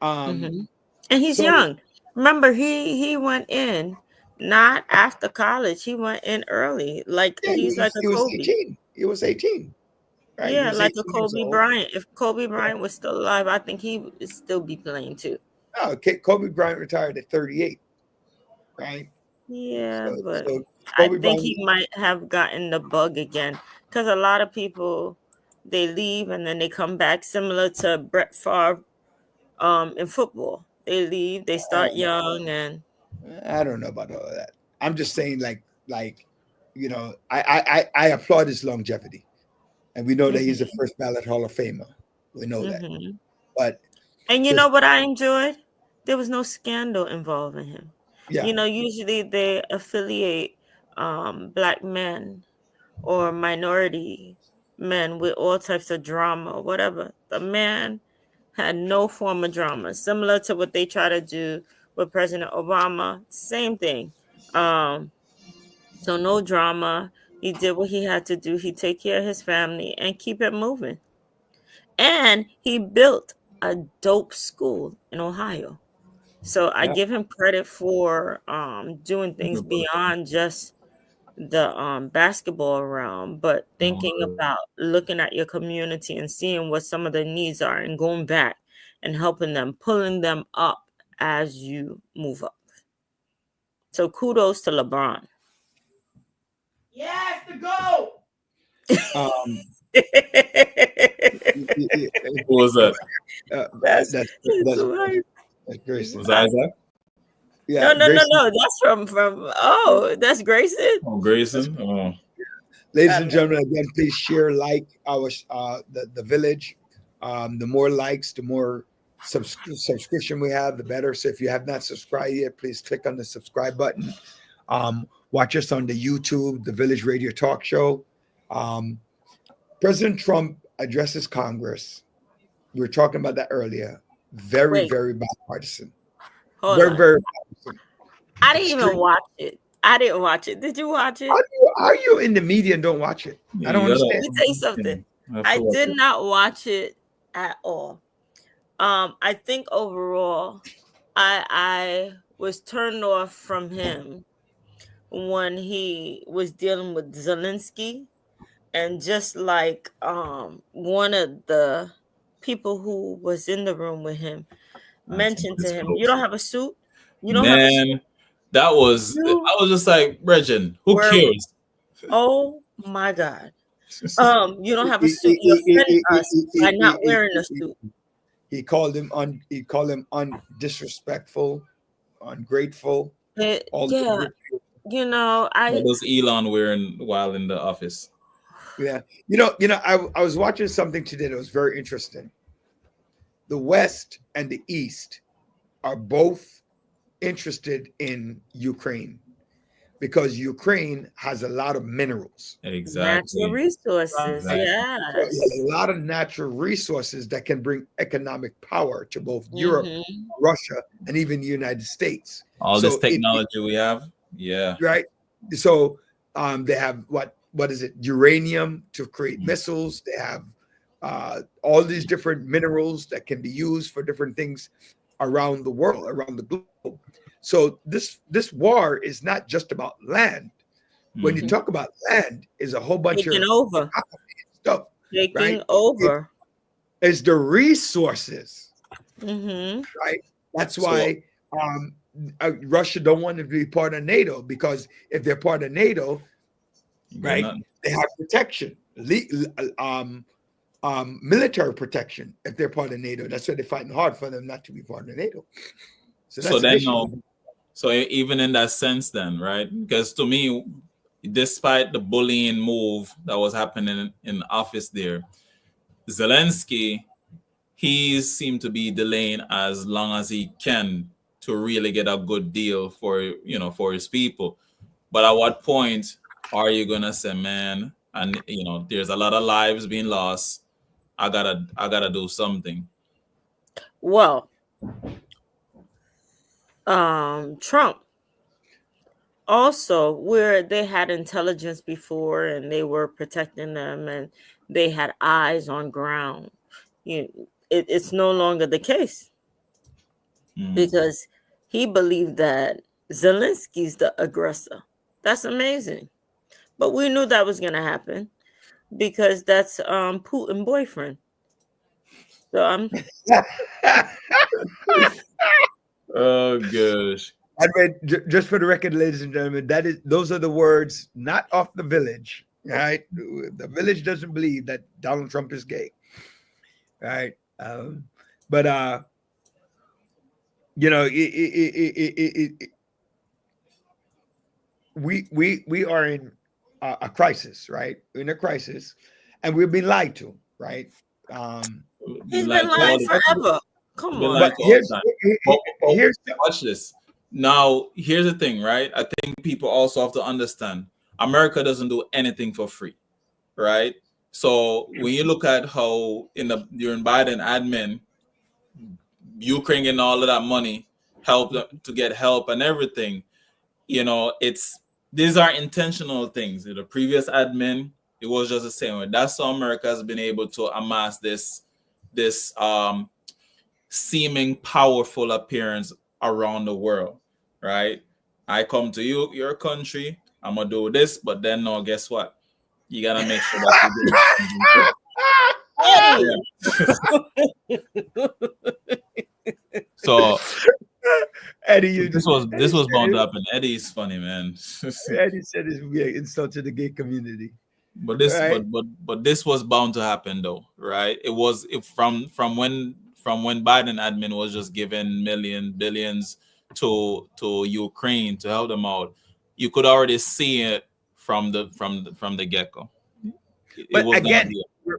And he's young. Remember, he went in not after college. He went in early. Like he's like a Kobe. 18. He was 18. Right? Yeah, like a Kobe Bryant. If Kobe Bryant was still alive, I think he would still be playing too. No, Kobe Bryant retired at 38. Right? Yeah, but I think he might have gotten the bug again because a lot of people, they leave and then they come back, similar to Brett Favre in football. They leave, they start young, and I don't know about all of that. I'm just saying, I applaud his longevity, and we know that he's a first ballot Hall of Famer. We know that, but you know what I enjoyed? There was no scandal involving him. Yeah. Usually they affiliate Black men or minority men with all types of drama or whatever. The man had no form of drama, similar to what they try to do with President Obama. Same thing. So no drama. He did what he had to do. He take care of his family and keep it moving. And he built a dope school in Ohio. So I give him credit for doing things beyond just the basketball realm, but thinking about looking at your community and seeing what some of the needs are and going back and helping them, pulling them up as you move up. So kudos to LeBron. Yes, the goal. What was that? That's Grayson. Was that Isaac? Yeah, no. That's from. That's Grayson. Oh, Grayson. Oh. Ladies and gentlemen, again, please share, like our the village. The more likes, the more subscription we have, the better. So if you have not subscribed yet, please click on the subscribe button. Watch us on the YouTube, the Village Radio Talk Show. President Trump addresses Congress. We were talking about that earlier. Very bipartisan. Very bipartisan. I didn't even watch it. Did you watch it? How are you in the media and don't watch it? I don't understand. Let me tell you something. I did not watch it at all. I think overall, I was turned off from him when he was dealing with Zelensky, and just like one of the people who was in the room with him mentioned to him, "You don't have a suit. You don't have a suit." That was. I was just like, Regin, who cares? Oh my God. You don't have a suit. You offended us by not wearing a suit. He called him disrespectful, ungrateful. What was Elon wearing while in the office? Yeah, I was watching something today that was very interesting. The West and the East are both interested in Ukraine because Ukraine has a lot of minerals. Exactly. Natural resources. Yeah. A lot of natural resources that can bring economic power to both Europe, Russia, and even the United States. All this technology we have. Yeah. Right. So they have what is it? Uranium to create missiles. They have all these different minerals that can be used for different things around the world, around the globe. So this war is not just about land. When you talk about land, is a whole bunch Taking of over. stuff. Taking Right? over. It's the resources, Mm-hmm. right? That's why Russia don't want to be part of NATO, because if they're part of NATO, right, they have protection, military protection. If they're part of NATO, that's why they're fighting hard for them not to be part of NATO. So that's an issue. So even in that sense, then, right? Because to me, despite the bullying move that was happening in office there, Zelensky, he seemed to be delaying as long as he can to really get a good deal for his people. But at what point are you gonna say, man, and there's a lot of lives being lost, I gotta do something? Well, Trump also, where they had intelligence before and they were protecting them and they had eyes on ground, it's no longer the case, because he believed that Zelensky's the aggressor. That's amazing. But we knew that was going to happen because that's Putin's boyfriend. So I'm oh gosh. I read, just for the record, ladies and gentlemen, those are the words not off the Village. Right? The Village doesn't believe that Donald Trump is gay. Right? But we are in a crisis, right? We're in a crisis, and we've been lied to, right? He's been lying forever. Come on. But watch this. Now, here's the thing, right? I think people also have to understand America doesn't do anything for free, right? So when you look at how during Biden admin, Ukraine getting all of that money, help to get help and everything, these are intentional things. In the previous admin, it was just the same way. That's how America has been able to amass this seeming powerful appearance around the world, right? I come to your country, I'm gonna do this, but then no, guess what? You gotta make sure that so Eddie, this was bound to happen. Eddie is funny, man. Eddie said it's insult to the gay community. But this was bound to happen, though, right? It was from when Biden admin was just giving billions to Ukraine to help them out. You could already see it from the get-go. But again,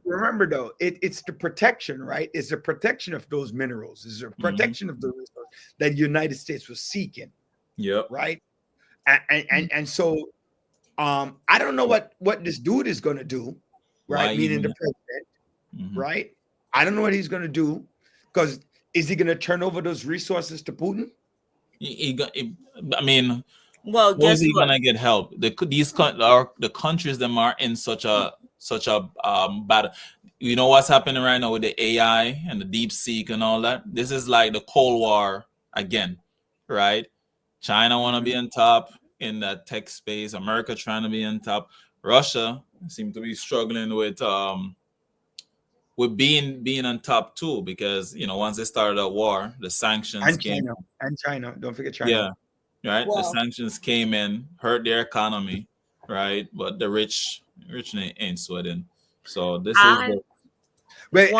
remember though, it's the protection, right? It's the protection of those minerals. It's the protection of the resource that the United States was seeking. Yep. Right. And so I don't know what this dude is going to do, right? Meaning the president, right? I don't know what he's going to do, because is he going to turn over those resources to Putin? Well, how is he going to get help? The countries them are in such a bad. You know what's happening right now with the AI and the deep seek and all that? This is like the Cold War again, right? China want to be on top in that tech space. America trying to be on top. Russia seem to be struggling with being on top too, because once they started a war, the sanctions and China. Don't forget China. Yeah, right. Well, the sanctions came in, hurt their economy, right? But the rich ain't sweating. So this is. We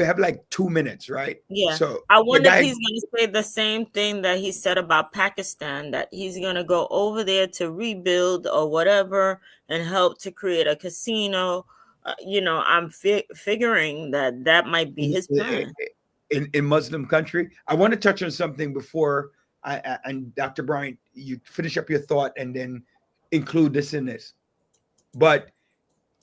have like 2 minutes, right? Yeah. So I wonder if he's going to say the same thing that he said about Pakistan, that he's going to go over there to rebuild or whatever and help to create a casino. I'm figuring that might be his plan. In Muslim country. I want to touch on something before and Dr. Bryant, you finish up your thought and then include this in this. But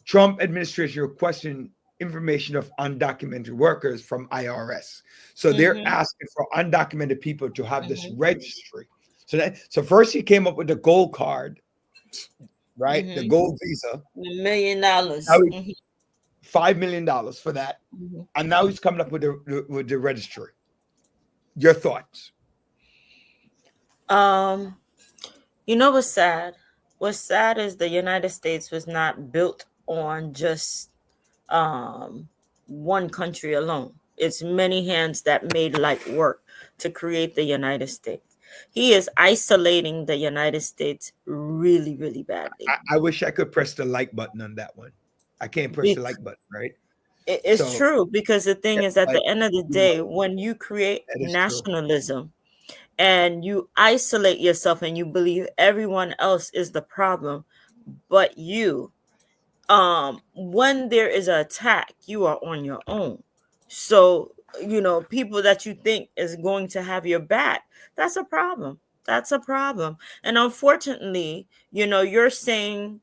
Trump administration requesting information of undocumented workers from IRS. So they're asking for undocumented people to have this registry. So first he came up with the gold card, right? The gold visa. $1 million. $5 million for that. And now he's coming up with the registry. Your thoughts? What's sad? what's sad is the United States was not built on just one country alone. It's many hands that made light work to create the United States. He is isolating the United States really, really badly. I wish I could press the like button on that one. I can't press the like button, right? It's true, because the thing is, at the end of the day, when you create nationalism and you isolate yourself and you believe everyone else is the problem, but you, when there is an attack, you are on your own. So, people that you think is going to have your back, that's a problem. That's a problem. And unfortunately, you're showing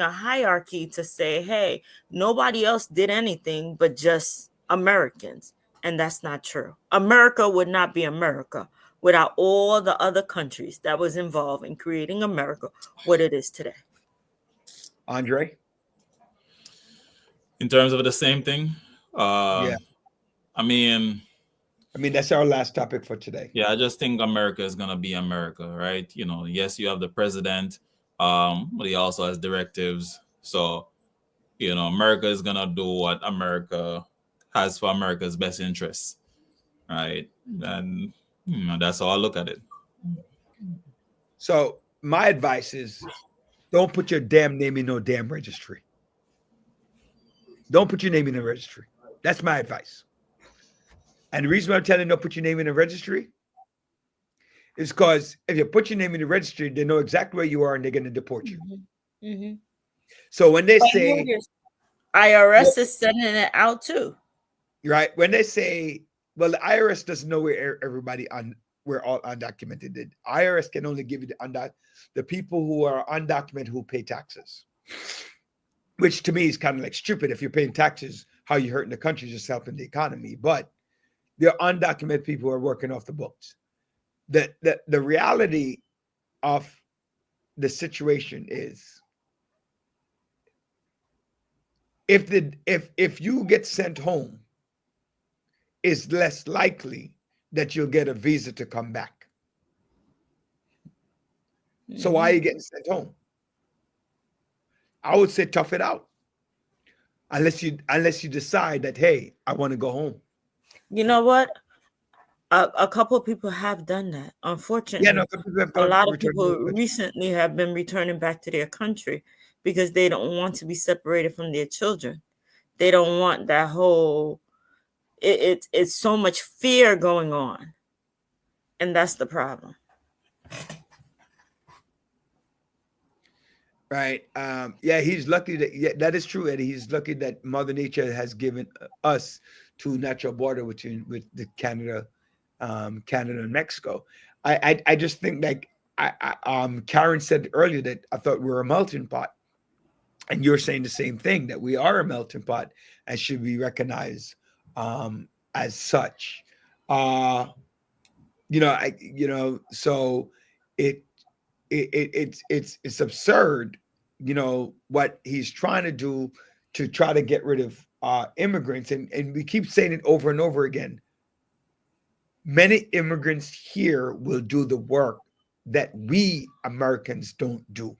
a hierarchy to say, hey, nobody else did anything but just Americans. And that's not true. America would not be America without all the other countries that was involved in creating America what it is today. Andre? In terms of the same thing, yeah. I mean, that's our last topic for today. Yeah, I just think America is going to be America, right? Yes, you have the president, but he also has directives. So, America is going to do what America has for America's best interests, right? And that's how I look at it. So my advice is, don't put your damn name in no damn registry. Don't put your name in a registry. That's my advice. And the reason why I'm telling you don't put your name in a registry is because if you put your name in the registry, they know exactly where you are and they're going to deport you. Mm-hmm. So when they say IRS is sending it out too, right? When they say, well, the IRS doesn't know where everybody we're all undocumented. The IRS can only give you the people who are undocumented who pay taxes, which to me is kind of like stupid. If you're paying taxes, how you hurting the country, just helping the economy. But there are undocumented people who are working off the books. The reality of the situation is, if you get sent home, it's less likely that you'll get a visa to come back. Mm-hmm. So why are you getting sent home? I would say tough it out. Unless you decide that, hey, I want to go home. You know what? A couple of people have done that. Unfortunately, a lot of people recently have been returning back to their country because they don't want to be separated from their children. They don't want that whole. It's so much fear going on, and that's the problem. Right. Yeah, he's lucky that is true, Eddie. He's lucky that Mother Nature has given us two natural border with the Canada and Mexico. I just think like Karen said earlier that I thought we were a melting pot, and you're saying the same thing, that we are a melting pot and should be recognized as such. So it's absurd, what he's trying to do to try to get rid of immigrants, and we keep saying it over and over again. Many immigrants here will do the work that we Americans don't do.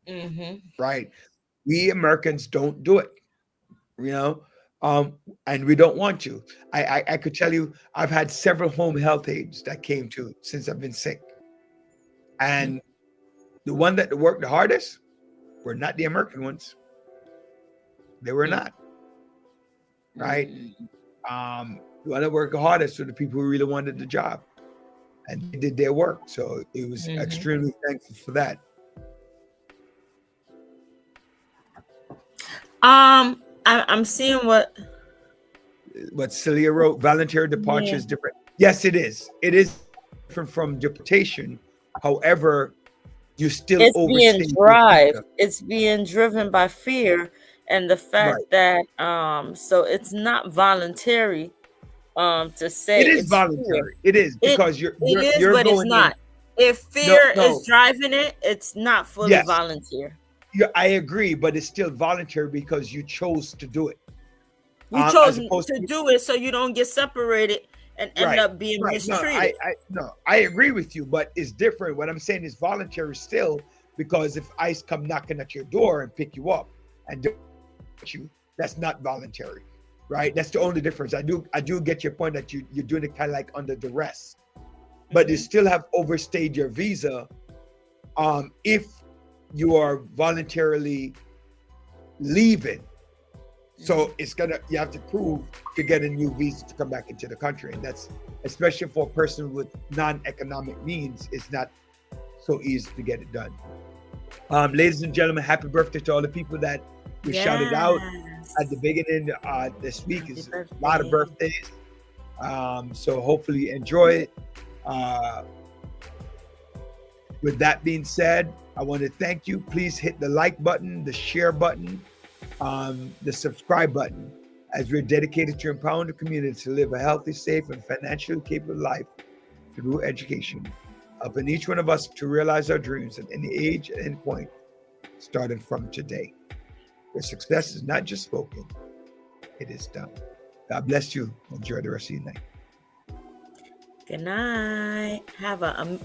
Mm-hmm. Right? We Americans don't do it, and we don't want to. I could tell you, I've had several home health aides that came to since I've been sick, and the one that worked the hardest were not the American ones. They were not. Right? The one that worked the hardest were the people who really wanted the job, and they did their work. So it was extremely thankful for that. I'm seeing what Celia wrote. Voluntary departure is different. Yes, it is. It is different from deportation. However, you still it's being driven by fear and the fact that so it's not voluntary to say it is voluntary. Fear. It is because you're but it's not. If fear is driving it, it's not fully volunteer. Yeah, I agree, but it's still voluntary because you chose to do it. You chose to do it so you don't get separated and end up being mistreated. I agree with you, but it's different. What I'm saying is voluntary still, because if ICE come knocking at your door and pick you up and do you, that's not voluntary, right? That's the only difference. I do get your point that you're doing it kind of like under duress, but you still have overstayed your visa if you are voluntarily leaving. So you have to prove to get a new visa to come back into the country. And that's, especially for a person with non-economic means, it's not so easy to get it done. Ladies and gentlemen, happy birthday to all the people that we shouted out at the beginning. This week is a lot of birthdays. So hopefully you enjoy it. With that being said, I want to thank you. Please hit the like button, the share button, the subscribe button, as we're dedicated to empowering the community to live a healthy, safe, and financially capable life through education, helping each one of us to realize our dreams at any age and any point, starting from today. Where success is not just spoken, it is done. God bless you. Enjoy the rest of your night. Good night.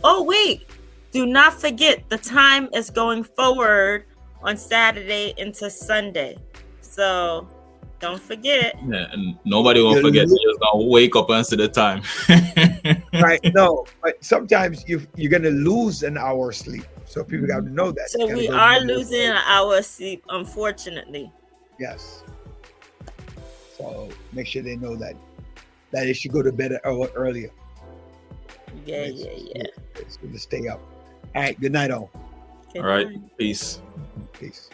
Oh, wait. Do not forget, the time is going forward on Saturday into Sunday. So don't forget. Yeah, and nobody will forget. You're just gonna wake up and see the time. Right. No, but sometimes you're gonna lose an hour of sleep. So people got to know that. So we are losing an hour of sleep, unfortunately. Yes. So make sure they know that they should go to bed earlier. Yeah. It's good to stay up. All right. Good night, all. All right. Peace. Peace.